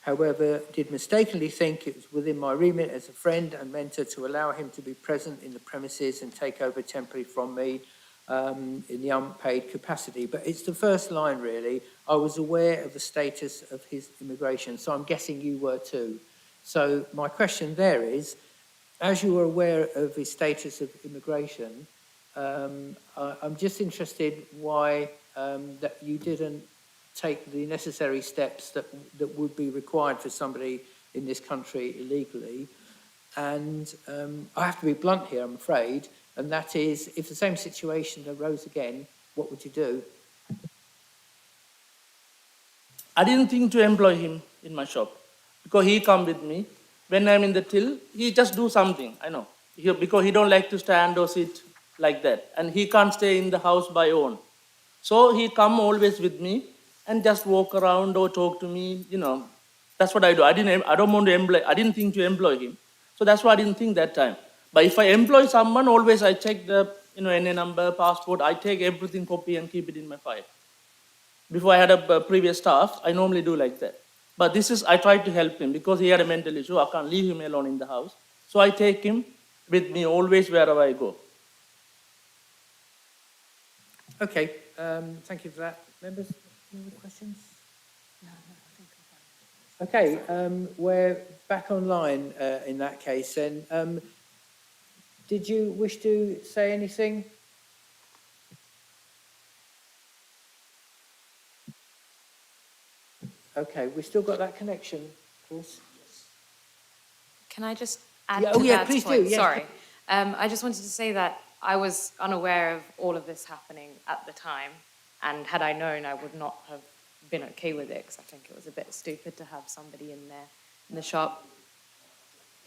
However, did mistakenly think it was within my remit as a friend and mentor to allow him to be present in the premises and take over temporarily from me in the unpaid capacity. But it's the first line, really. I was aware of the status of his immigration. So I'm guessing you were too. So my question there is, as you were aware of his status of immigration, I'm just interested why that you didn't take the necessary steps that would be required for somebody in this country illegally. And I have to be blunt here, I'm afraid, and that is, if the same situation arose again, what would you do? I didn't think to employ him in my shop because he come with me. When I'm in the till, he just do something, I know. Because he don't like to stand or sit like that. And he can't stay in the house by own. So he come always with me and just walk around or talk to me, That's what I do. I didn't think to employ him. So that's why I didn't think that time. But if I employ someone, always I check the, NA number, passport, I take everything, copy and keep it in my file. Before I had a previous staff, I normally do like that. But I tried to help him because he had a mental issue. I can't leave him alone in the house. So I take him with me always wherever I go. Okay, thank you for that. Members, any other questions? No, I think I'm fine. Okay, we're back online in that case then. Did you wish to say anything? Okay, we still got that connection, Chris? Can I just add Yeah, to oh yeah, Dad's please do, point? yes. Sorry. I just wanted to say that I was unaware of all of this happening at the time, and had I known, I would not have been okay with it, because I think it was a bit stupid to have somebody in there in the shop.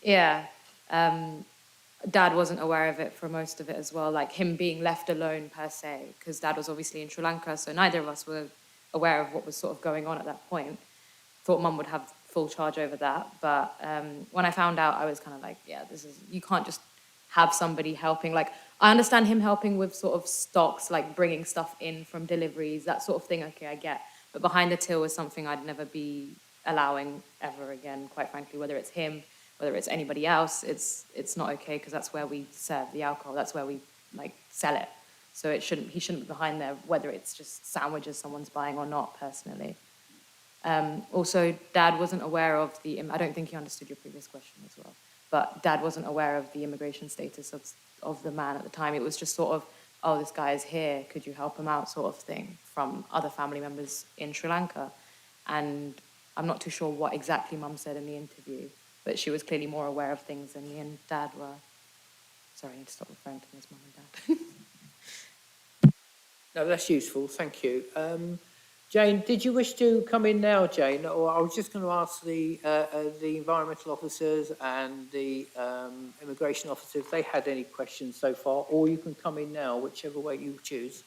Yeah. Dad wasn't aware of it for most of it as well, like him being left alone per se, because Dad was obviously in Sri Lanka, so neither of us were aware of what was sort of going on at that point. Thought Mum would have full charge over that, but when I found out, I was kind of like, yeah, you can't just have somebody helping. Like, I understand him helping with sort of stocks, like bringing stuff in from deliveries, that sort of thing, okay, I get. But behind the till is something I'd never be allowing ever again, quite frankly, whether it's him, whether it's anybody else, it's not okay, because that's where we serve the alcohol, that's where we like sell it. So he shouldn't be behind there, whether it's just sandwiches someone's buying or not, personally. Also, Dad wasn't aware of I don't think he understood your previous question as well, but Dad wasn't aware of the immigration status of the man at the time. It was just sort of, oh, this guy is here, could you help him out, sort of thing, from other family members in Sri Lanka. And I'm not too sure what exactly Mum said in the interview, but she was clearly more aware of things than me and Dad were. Sorry, I need to stop referring to them as Mum and Dad. No, that's useful, thank you. Jane, did you wish to come in now, Jane? Or I was just going to ask the environmental officers and the immigration officers if they had any questions so far, or you can come in now, whichever way you choose.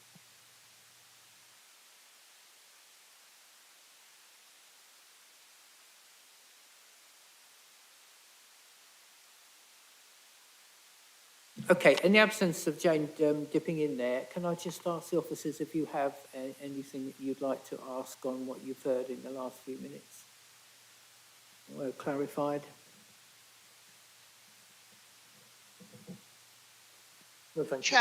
Okay, in the absence of Jane dipping in there, can I just ask the officers if you have anything that you'd like to ask on what you've heard in the last few minutes? Well, clarified? No, thank you.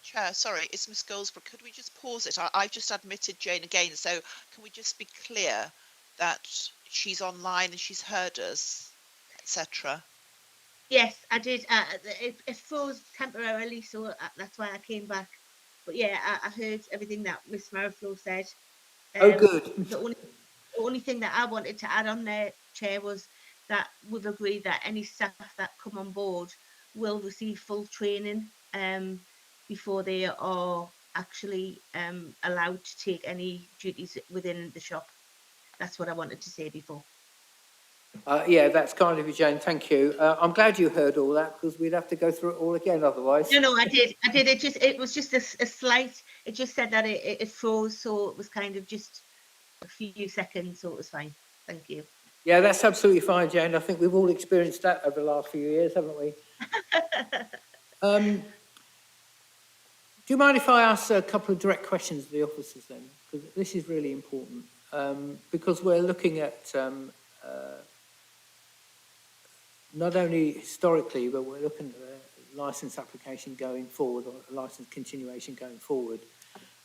Chair, sorry, it's Miss Goldsborough. Could we just pause it? I've just admitted Jane again, so can we just be clear that she's online and she's heard us, etc.? Yes, I did. It froze temporarily, so that's why I came back. But yeah, I heard everything that Miss Mariflo said. Oh, good. The only thing that I wanted to add on there, Chair, was that we've agreed that any staff that come on board will receive full training before they are actually allowed to take any duties within the shop. That's what I wanted to say before. Yeah, that's kind of you, Jane. Thank you. I'm glad you heard all that, because we'd have to go through it all again otherwise. No, I did. It was just a slight. It just said that it froze, so it was kind of just a few seconds, so it was fine. Thank you. Yeah, that's absolutely fine, Jane. I think we've all experienced that over the last few years, haven't we? Do you mind if I ask a couple of direct questions of the officers then? Because this is really important. Because we're looking at not only historically, but we're looking at a licence application going forward, or a licence continuation going forward.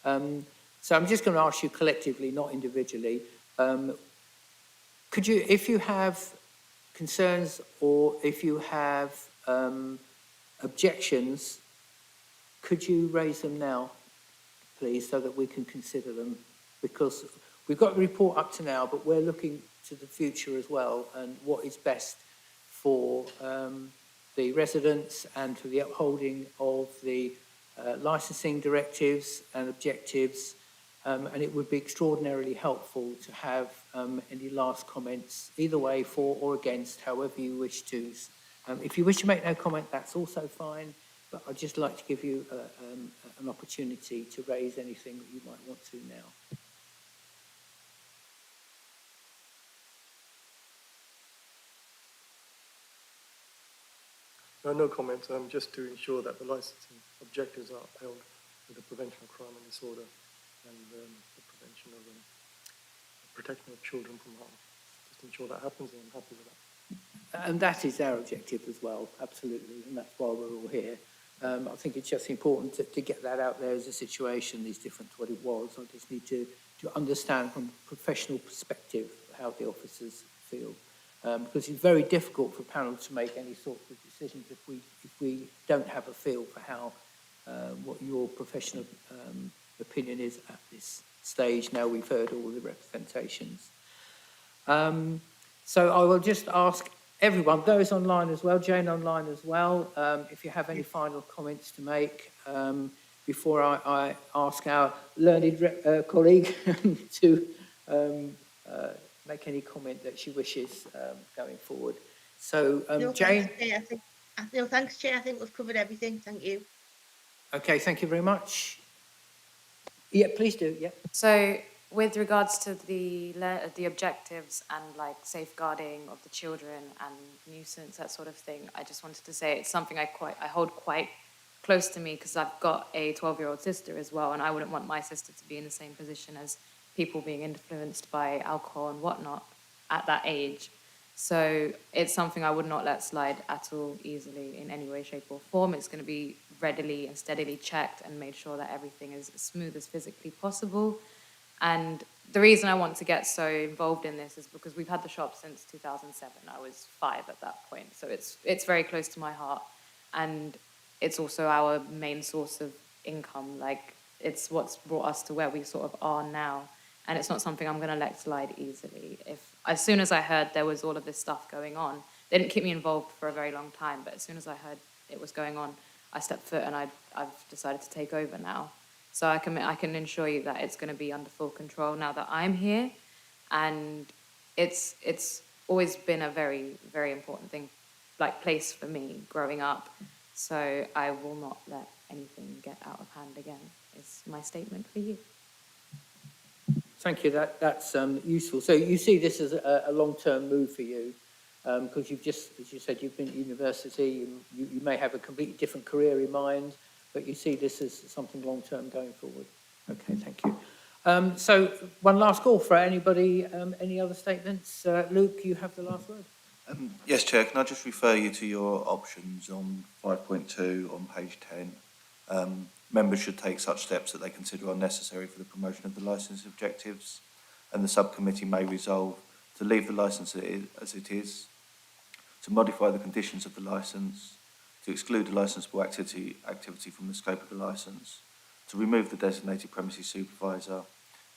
So I'm just going to ask you collectively, not individually. Could you, if you have concerns or if you have objections, could you raise them now, please, so that we can consider them? Because we've got the report up to now, but we're looking to the future as well, and what is best for the residents and for the upholding of the licensing directives and objectives. And it would be extraordinarily helpful to have any last comments, either way, for or against, however you wish to. If you wish to make no comment, that's also fine, but I'd just like to give you an opportunity to raise anything that you might want to now. No comments. Just to ensure that the licensing objectives are upheld with the prevention of crime and disorder and the prevention of protection of children from harm. Just ensure that happens, and I'm happy with that. And that is our objective as well, absolutely, and that's why we're all here. I think it's just important to get that out there as a situation is different to what it was. I just need to understand from a professional perspective how the officers feel. Because it's very difficult for a panel to make any sort of decisions if we don't have a feel for how what your professional opinion is at this stage. Now we've heard all the representations. So I will just ask everyone, those online as well, Jane online as well, if you have any final comments to make before I ask our learned colleague to make any comment that she wishes going forward. So, Jane? No, thanks, Chair. I think we've covered everything. Thank you. Okay, thank you very much. Yeah, please do, yeah. So with regards to the objectives and like safeguarding of the children and nuisance, that sort of thing, I just wanted to say it's something I hold quite close to me because I've got a 12-year-old sister as well, and I wouldn't want my sister to be in the same position as people being influenced by alcohol and whatnot at that age. So it's something I would not let slide at all easily in any way, shape or form. It's going to be readily and steadily checked and made sure that everything is as smooth as physically possible. And the reason I want to get so involved in this is because we've had the shop since 2007. I was 5 at that point. So it's very close to my heart. And it's also our main source of income. Like, it's what's brought us to where we sort of are now. And it's not something I'm going to let slide easily. As soon as I heard there was all of this stuff going on, they didn't keep me involved for a very long time, but as soon as I heard it was going on, I stepped foot and I've decided to take over now. So I can assure you that it's going to be under full control now that I'm here. And it's always been a very, very important thing, like place for me growing up. So I will not let anything get out of hand again, is my statement for you. Thank you, that's useful. So you see this as a long-term move for you, because you've just, as you said, you've been at university, you may have a completely different career in mind, but you see this as something long-term going forward. Okay, thank you. So one last call for anybody, any other statements? Luke, you have the last word. Yes, Chair, can I just refer you to your options on 5.2 on page 10? Members should take such steps that they consider are necessary for the promotion of the licence objectives, and the subcommittee may resolve to leave the licence as it is, to modify the conditions of the licence, to exclude a licensable activity from the scope of the licence, to remove the designated premises supervisor,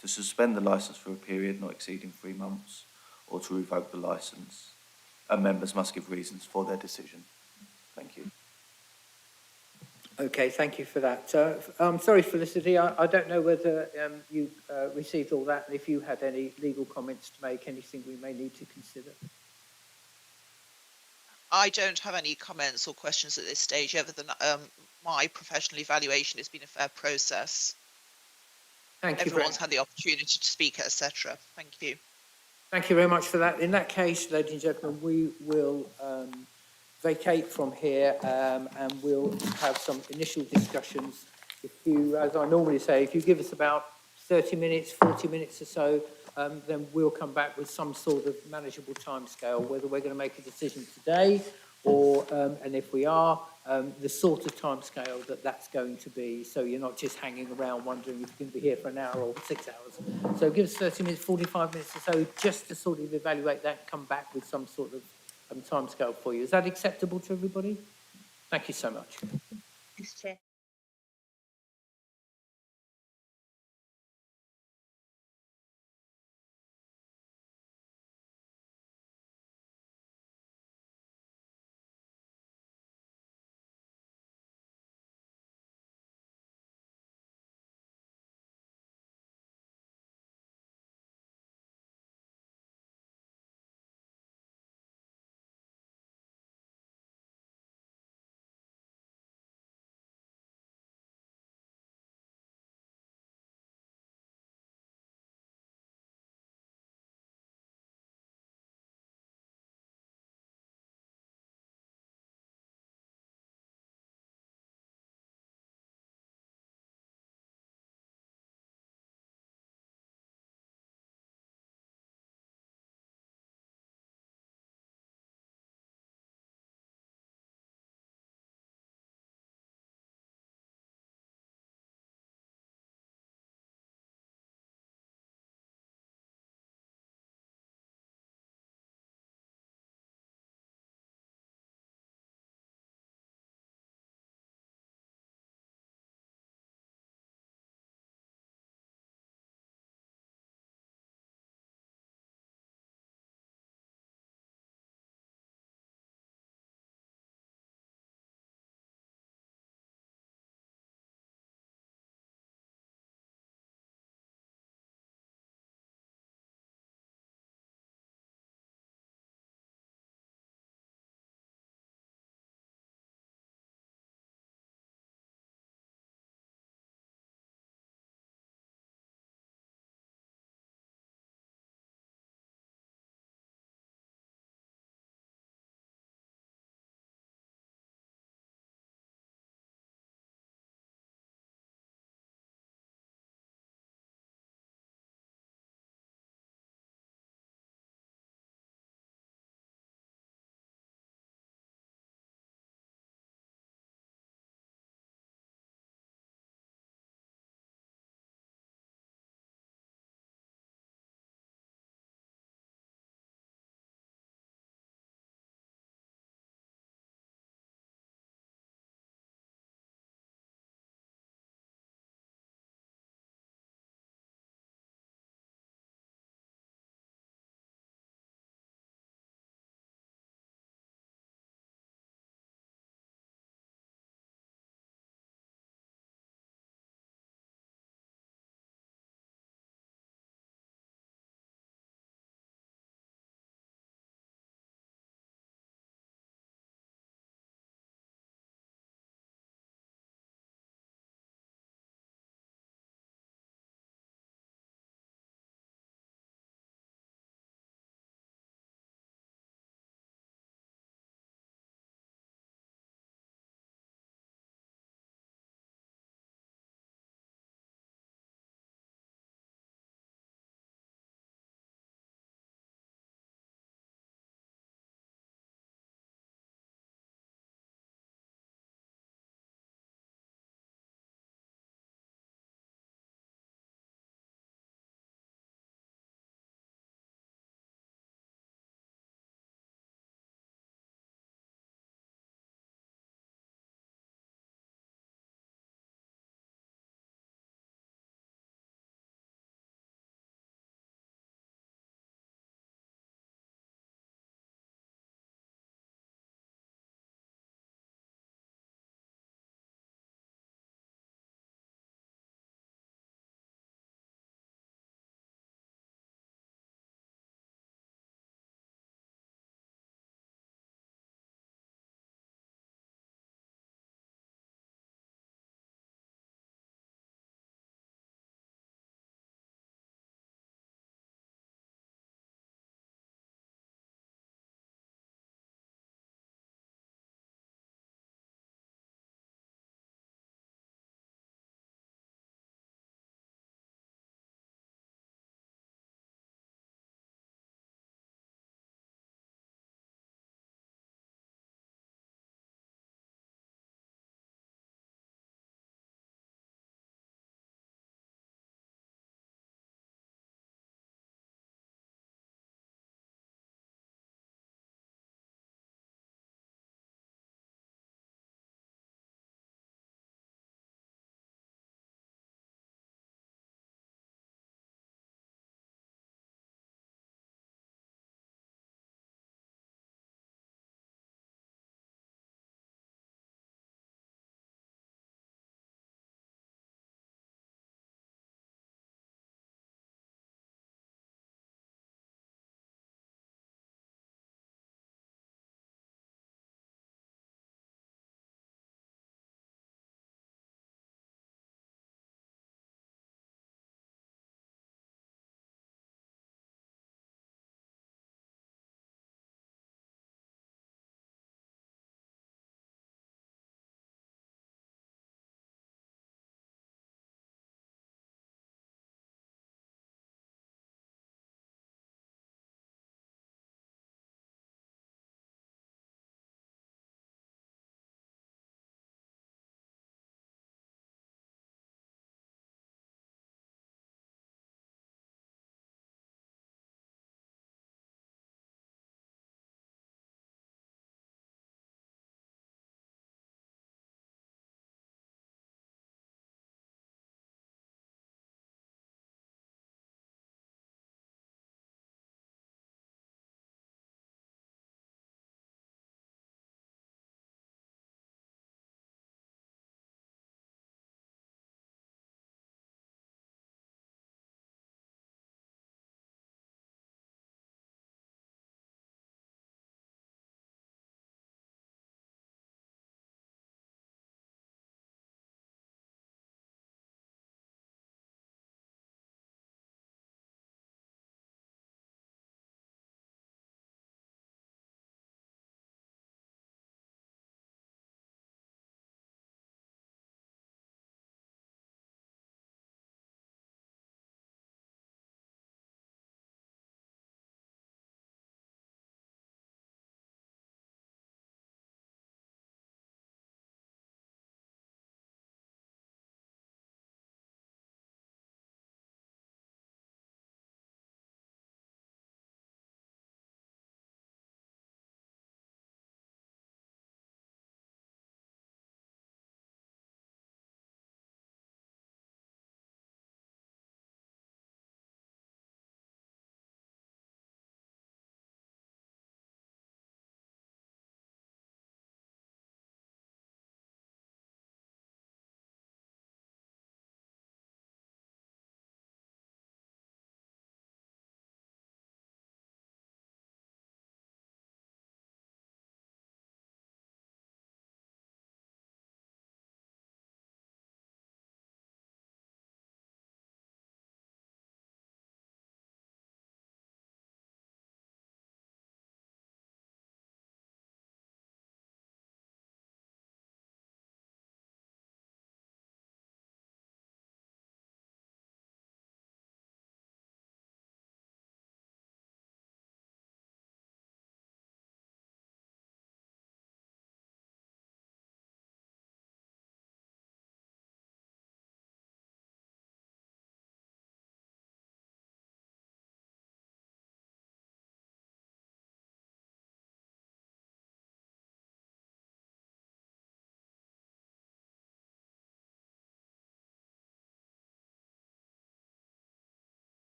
to suspend the licence for a period not exceeding 3 months, or to revoke the licence. And members must give reasons for their decision. Thank you. Okay, thank you for that. I'm sorry, Felicity, I don't know whether you received all that, and if you had any legal comments to make, anything we may need to consider. I don't have any comments or questions at this stage, other than my professional evaluation has been a fair process. Thank you. Everyone's had the opportunity to speak, etc. Thank you. Thank you very much for that. In that case, ladies and gentlemen, we will vacate from here and we'll have some initial discussions. If you, as I normally say, if you give us about 30 minutes, 40 minutes or so, then we'll come back with some sort of manageable timescale, whether we're going to make a decision today or, and if we are, the sort of timescale that's going to be, so you're not just hanging around wondering if you're going to be here for an hour or 6 hours. So give us 30 minutes, 45 minutes or so, just to sort of evaluate that and come back with some sort of timescale for you. Is that acceptable to everybody? Thank you so much. Thanks, Chair.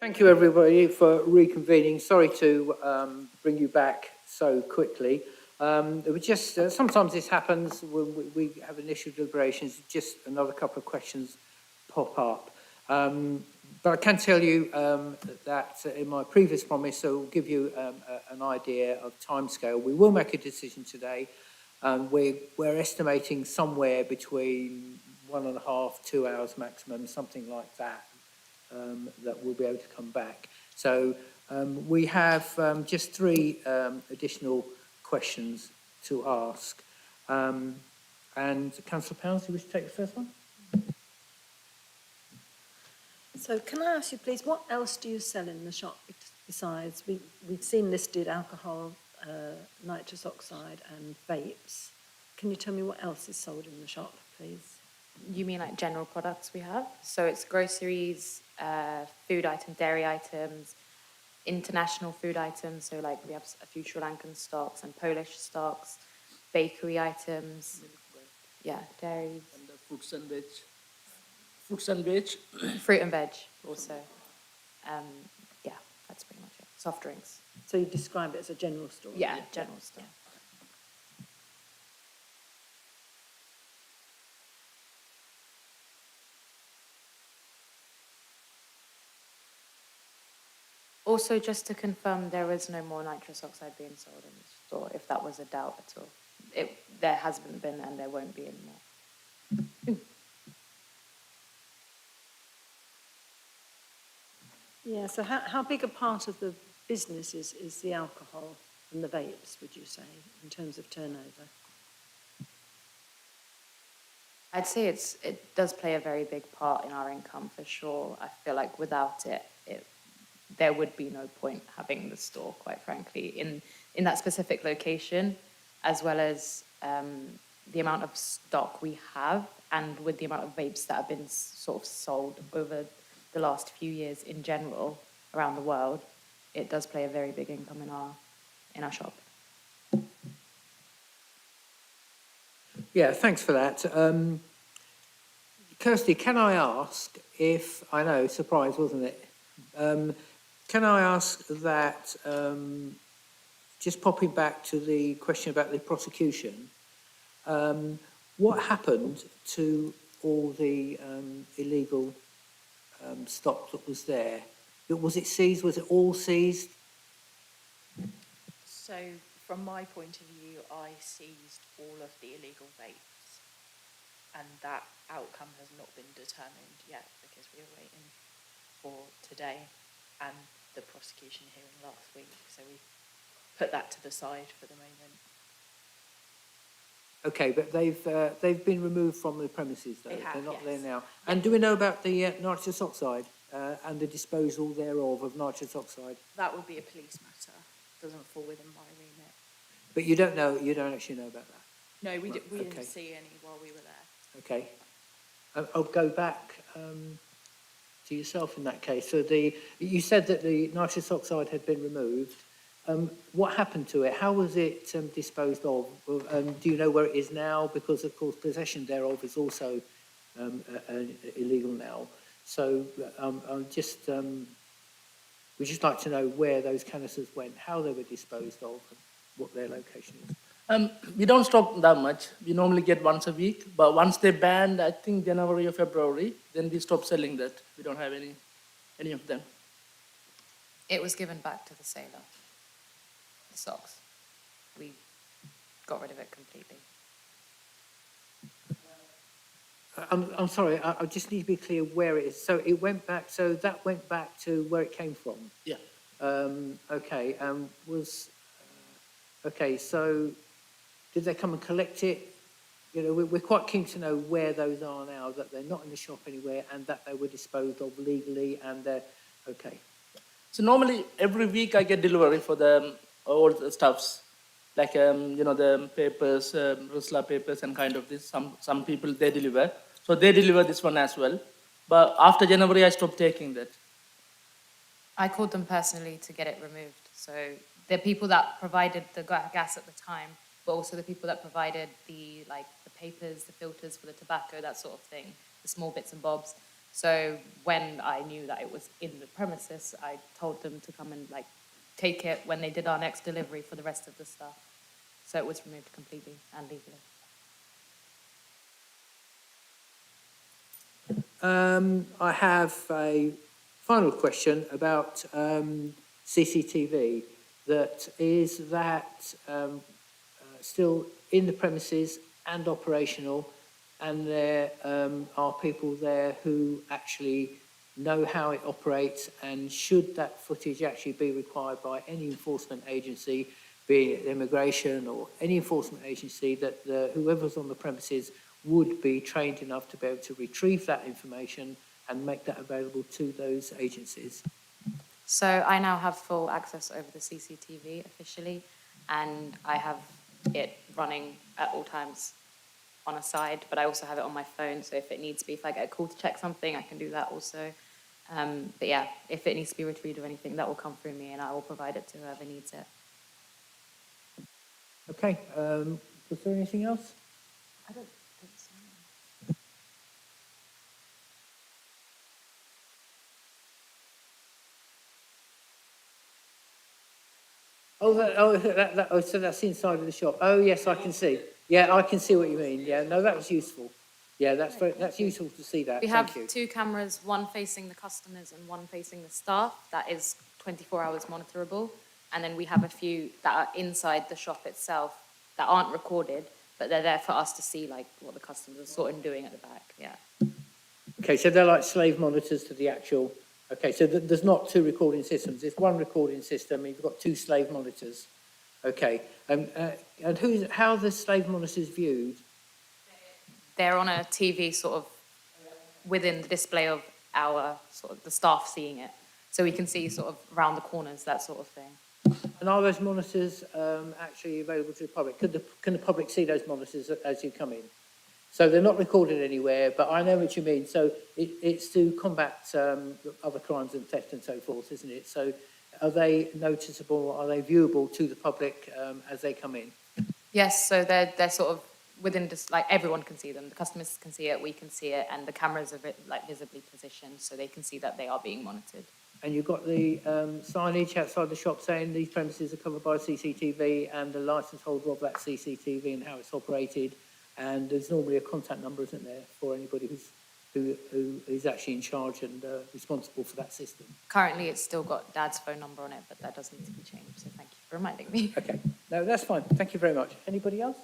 Thank you, everybody, for reconvening. Sorry to bring you back so quickly. It was just, sometimes this happens when we have initial deliberations, just another couple of questions pop up. But I can tell you that in my previous promise, so will give you an idea of timescale. We will make a decision today. We're estimating somewhere between 1.5, 2 hours maximum, something like that, that we'll be able to come back. So we have just 3 additional questions to ask. And Councillor Pounds, do you wish to take the first one? So can I ask you, please, what else do you sell in the shop besides? We've seen listed alcohol, nitrous oxide and vapes. Can you tell me what else is sold in the shop, please? You mean like general products we have? So it's groceries, food items, dairy items, international food items. So like we have a few Sri Lankan stocks and Polish stocks, bakery items, yeah, dairy. And the fruits and veg. Fruits and veg. Fruit and veg also. Yeah, that's pretty much it. Soft drinks. So you describe it as a general store? Yeah, general store. Also, just to confirm, there is no more nitrous oxide being sold in the store, if that was a doubt at all. There hasn't been and there won't be anymore. Yeah, so how big a part of the business is the alcohol and the vapes, would you say, in terms of turnover? I'd say it does play a very big part in our income for sure. I feel like without it, there would be no point having the store, quite frankly, in that specific location, as well as the amount of stock we have, and with the amount of vapes that have been sort of sold over the last few years in general around the world, it does play a very big income in our shop. Yeah, thanks for that. Kirsty, can I ask if, I know, surprise, wasn't it? Can I ask that, just popping back to the question about the prosecution, what happened to all the illegal stock that was there? Was it seized? Was it all seized? So, from my point of view, I seized all of the illegal vapes, and that outcome has not been determined yet because we are waiting for today and the prosecution hearing last week. So we put that to the side for the moment. Okay, but they've been removed from the premises, though. They have, They're not yes. there now. And do we know about the nitrous oxide and the disposal thereof of nitrous oxide? That would be a police matter. Doesn't fall within my remit. But you don't know. You don't actually know about that. No, we, Right, we okay. didn't see any while we were there. Okay. I'll go back to yourself in that case. So you said that the nitrous oxide had been removed. What happened to it? How was it disposed of? Do you know where it is now? Because, of course, possession thereof is also illegal now. So we'd just like to know where those canisters went, how they were disposed of, and what their location is. We don't stock that much. We normally get once a week, but once they banned, I think January or February, then we stopped selling that. We don't have any of them. It was given back to the sailor, the socks. We got rid of it completely. I'm sorry, I just need to be clear where it is. So it went back, so that went back to where it came from? Yeah. Okay, okay, so did they come and collect it? You know, we're quite keen to know where those are now, that they're not in the shop anywhere and that they were disposed of legally and they're, okay. So normally every week I get delivery for all the stuffs, like the papers, Rusla papers and kind of this. Some people they deliver, so they deliver this one as well. But after January I stopped taking that. I called them personally to get it removed. So the people that provided the gas at the time, but also the people that provided the papers, the filters for the tobacco, that sort of thing, the small bits and bobs. So when I knew that it was in the premises, I told them to come and like take it when they did our next delivery for the rest of the stuff. So it was removed completely and legally. I have a final question about CCTV. That is that still in the premises and operational, and there are people there who actually know how it operates, and should that footage actually be required by any enforcement agency, be it immigration or any enforcement agency, that whoever's on the premises would be trained enough to be able to retrieve that information and make that available to those agencies. So I now have full access over the CCTV officially, and I have it running at all times on a side, but I also have it on my phone, so if it needs to be, if I get a call to check something, I can do that also. But yeah, if it needs to be retrieved or anything, that will come through me and I will provide it to whoever needs it. Okay, was there anything else? I don't think so. So that's inside of the shop. Oh, yes, I can see. Yeah, I can see what you mean. Yeah, no, that was useful. Yeah, that's useful to see that. We have Thank you. 2 cameras, one facing the customers and one facing the staff. That is 24 hours monitorable. And then we have a few that are inside the shop itself that aren't recorded, but they're there for us to see like what the customers are sort of doing at the back. Yeah. Okay, so they're like slave monitors to the actual. Okay, so there's not 2 recording systems. It's one recording system. You've got 2 slave monitors. Okay, and how are the slave monitors viewed? They're on a TV sort of within the display of our sort of the staff seeing it. So we can see sort of around the corners, that sort of thing. And are those monitors actually available to the public? Can the public see those monitors as you come in? So they're not recorded anywhere, but I know what you mean. So it's to combat other crimes and theft and so forth, isn't it? So are they noticeable, are they viewable to the public as they come in? Yes, so they're sort of within just like everyone can see them. The customers can see it, we can see it, and the cameras are like visibly positioned so they can see that they are being monitored. And you've got the signage outside the shop saying these premises are covered by CCTV and the licence holder of that CCTV and how it's operated. And there's normally a contact number, isn't there, for anybody who is actually in charge and responsible for that system. Currently, it's still got Dad's phone number on it, but that does need to be changed. So thank you for reminding me. Okay, no, that's fine. Thank you very much. Anybody else?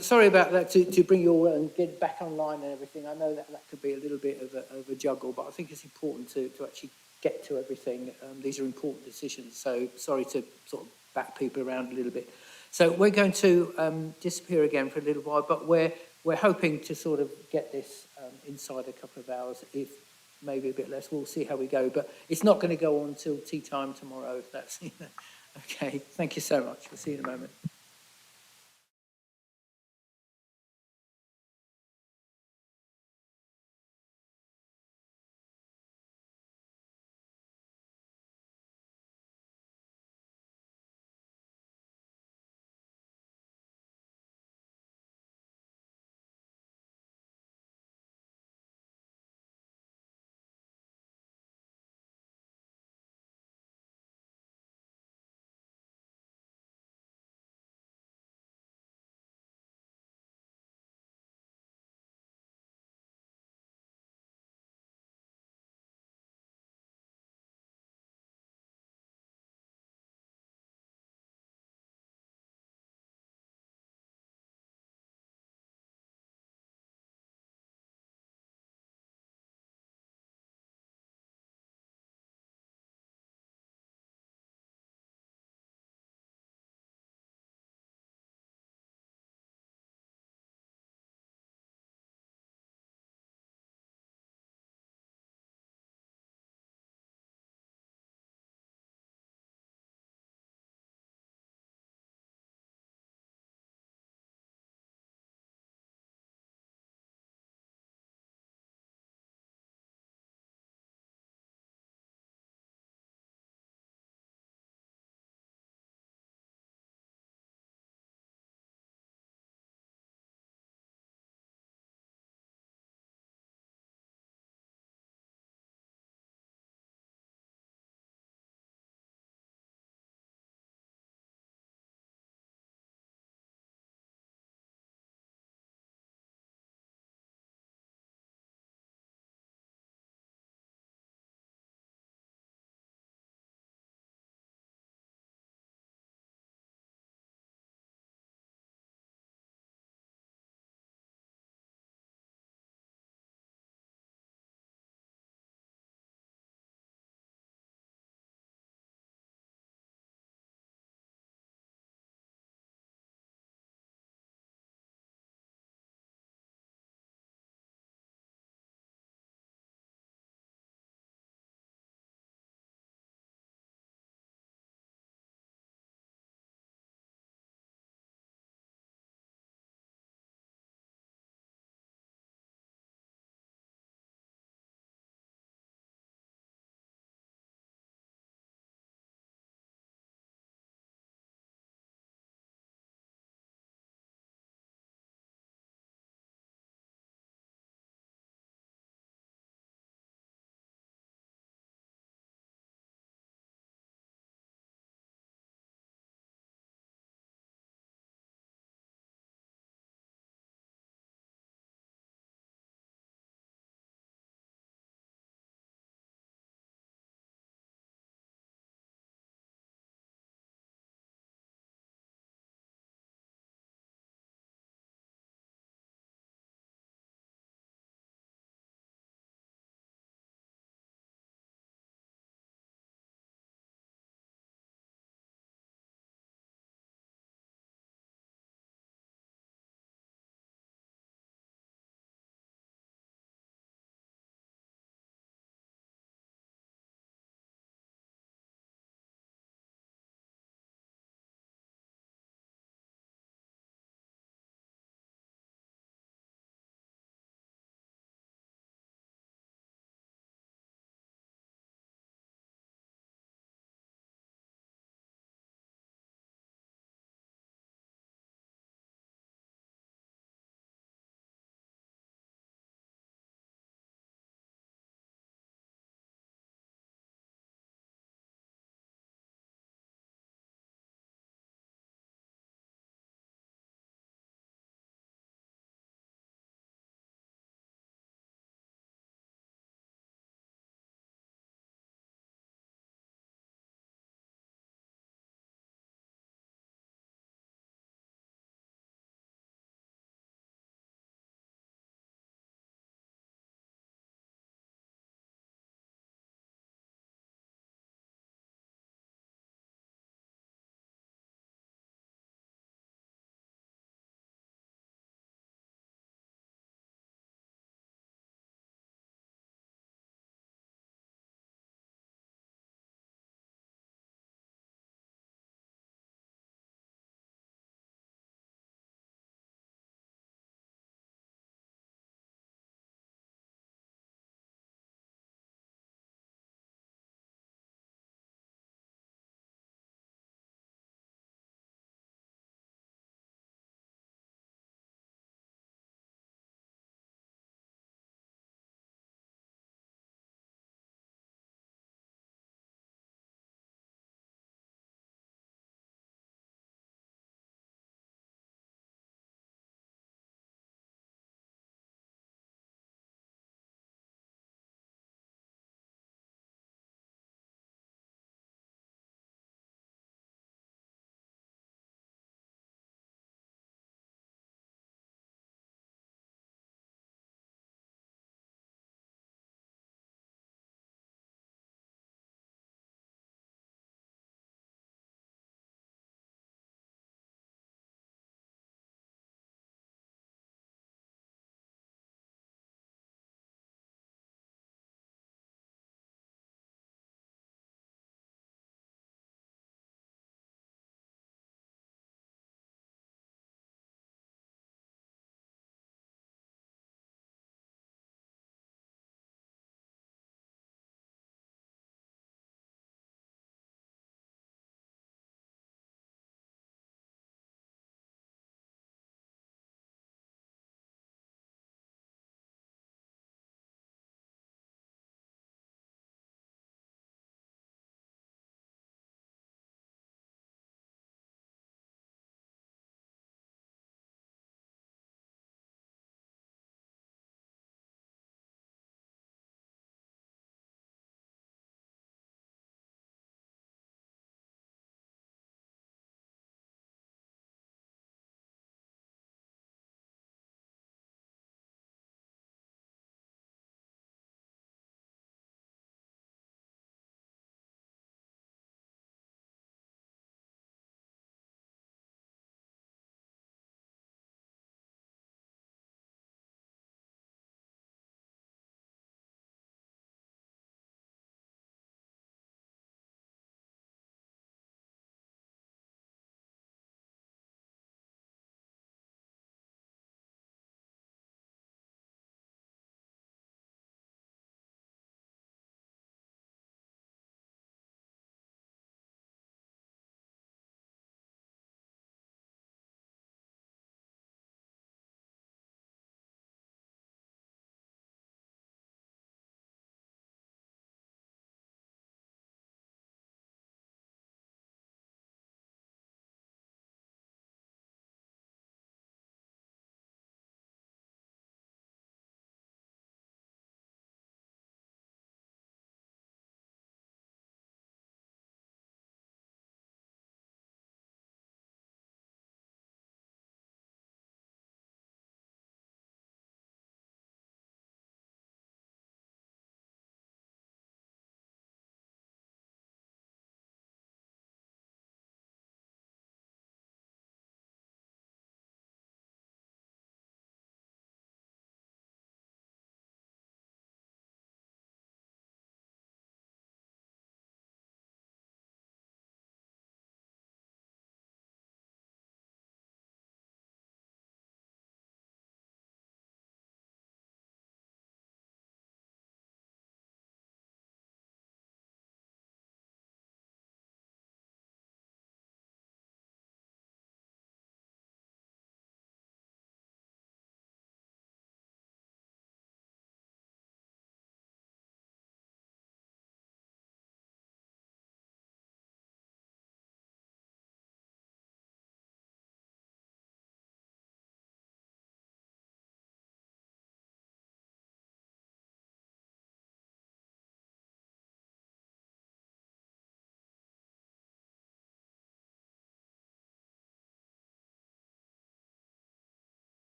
Sorry about that, to bring you all and get back online and everything. I know that could be a little bit of a juggle, but I think it's important to actually get to everything. These are important decisions, so sorry to sort of back people around a little bit. So we're going to disappear again for a little while, but we're hoping to sort of get this inside a couple of hours, if maybe a bit less. We'll see how we go, but it's not going to go on until tea time tomorrow, if that's okay. Thank you so much. We'll see you in a moment.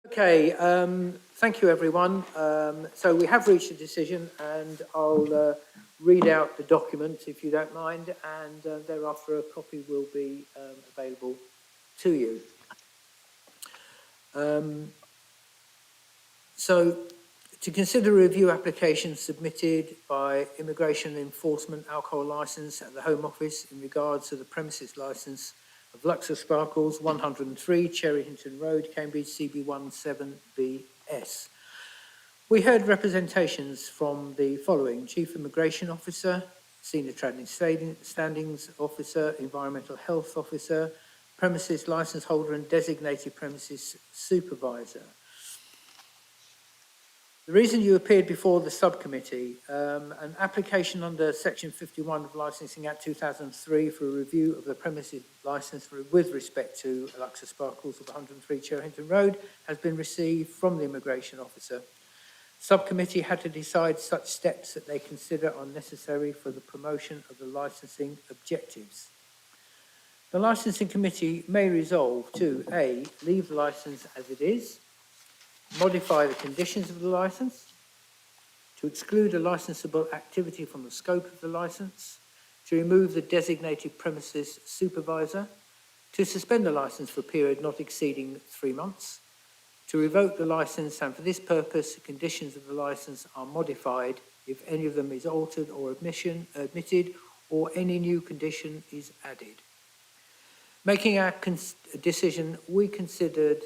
Okay, thank you, everyone. So we have reached a decision, and I'll read out the document, if you don't mind, and thereafter a copy will be available to you. So, to consider a review application submitted by Immigration Enforcement Alcohol Licence at the Home Office in regards to the premises licence of Luxor Sparkles, 103 Cherryhinton Road, Cambridge, CB17BS. We heard representations from the following: Chief Immigration Officer, Senior Trading Standings Officer, Environmental Health Officer, Premises Licence Holder and Designated Premises Supervisor. The reason you appeared before the subcommittee, an application under Section 51 of Licensing Act 2003 for a review of the premises licence with respect to Luxor Sparkles of 103 Cherryhinton Road has been received from the immigration officer. Subcommittee had to decide such steps that they consider are necessary for the promotion of the licensing objectives. The licensing committee may resolve to A, leave the licence as it is, modify the conditions of the licence, to exclude a licensable activity from the scope of the licence, to remove the designated premises supervisor, to suspend the licence for a period not exceeding 3 months, to revoke the licence, and for this purpose the conditions of the licence are modified if any of them is altered or omitted or any new condition is added. Making our decision, we considered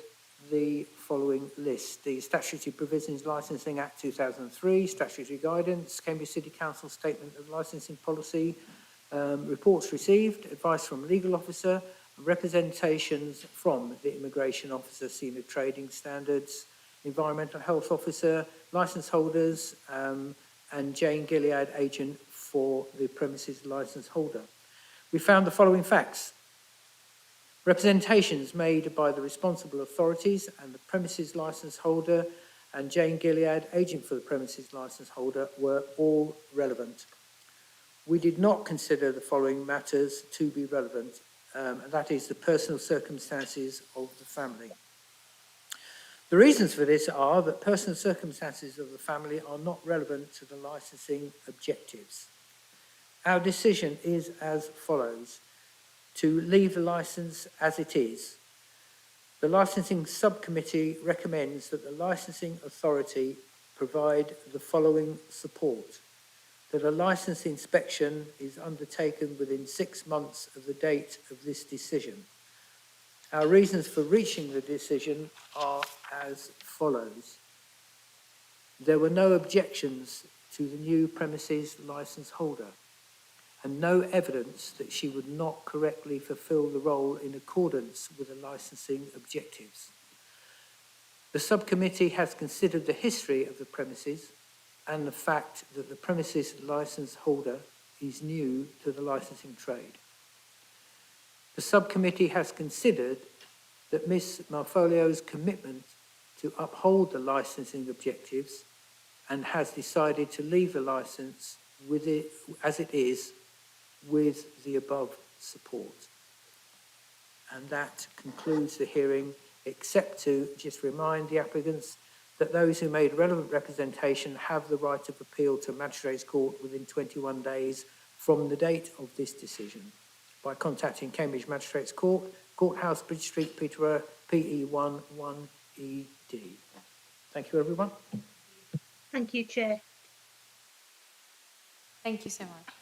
the following list: the Statutory Provisions Licensing Act 2003, Statutory Guidance, Cambridge City Council Statement of Licensing Policy, reports received, advice from Legal Officer, representations from the Immigration Officer, Senior Trading Standards, Environmental Health Officer, Licence Holders, and Jane Gilead, Agent for the Premises Licence Holder. We found the following facts: representations made by the responsible authorities and the premises licence holder and Jane Gilead, agent for the premises licence holder, were all relevant. We did not consider the following matters to be relevant, and that is the personal circumstances of the family. The reasons for this are that personal circumstances of the family are not relevant to the licensing objectives. Our decision is as follows: to leave the licence as it is. The licensing subcommittee recommends that the licensing authority provide the following support: that a licence inspection is undertaken within 6 months of the date of this decision. Our reasons for reaching the decision are as follows: there were no objections to the new premises licence holder, and no evidence that she would not correctly fulfil the role in accordance with the licensing objectives. The subcommittee has considered the history of the premises and the fact that the premises licence holder is new to the licensing trade. The subcommittee has considered that Ms. Malfolio's commitment to uphold the licensing objectives and has decided to leave the licence with it as it is, with the above support. And that concludes the hearing, except to just remind the applicants that those who made relevant representation have the right of appeal to Magistrates Court within 21 days from the date of this decision by contacting Cambridge Magistrates Court, Courthouse, Bridge Street, Peterborough, PE1 1ED. Thank you, everyone. Thank you, Chair. Thank you so much.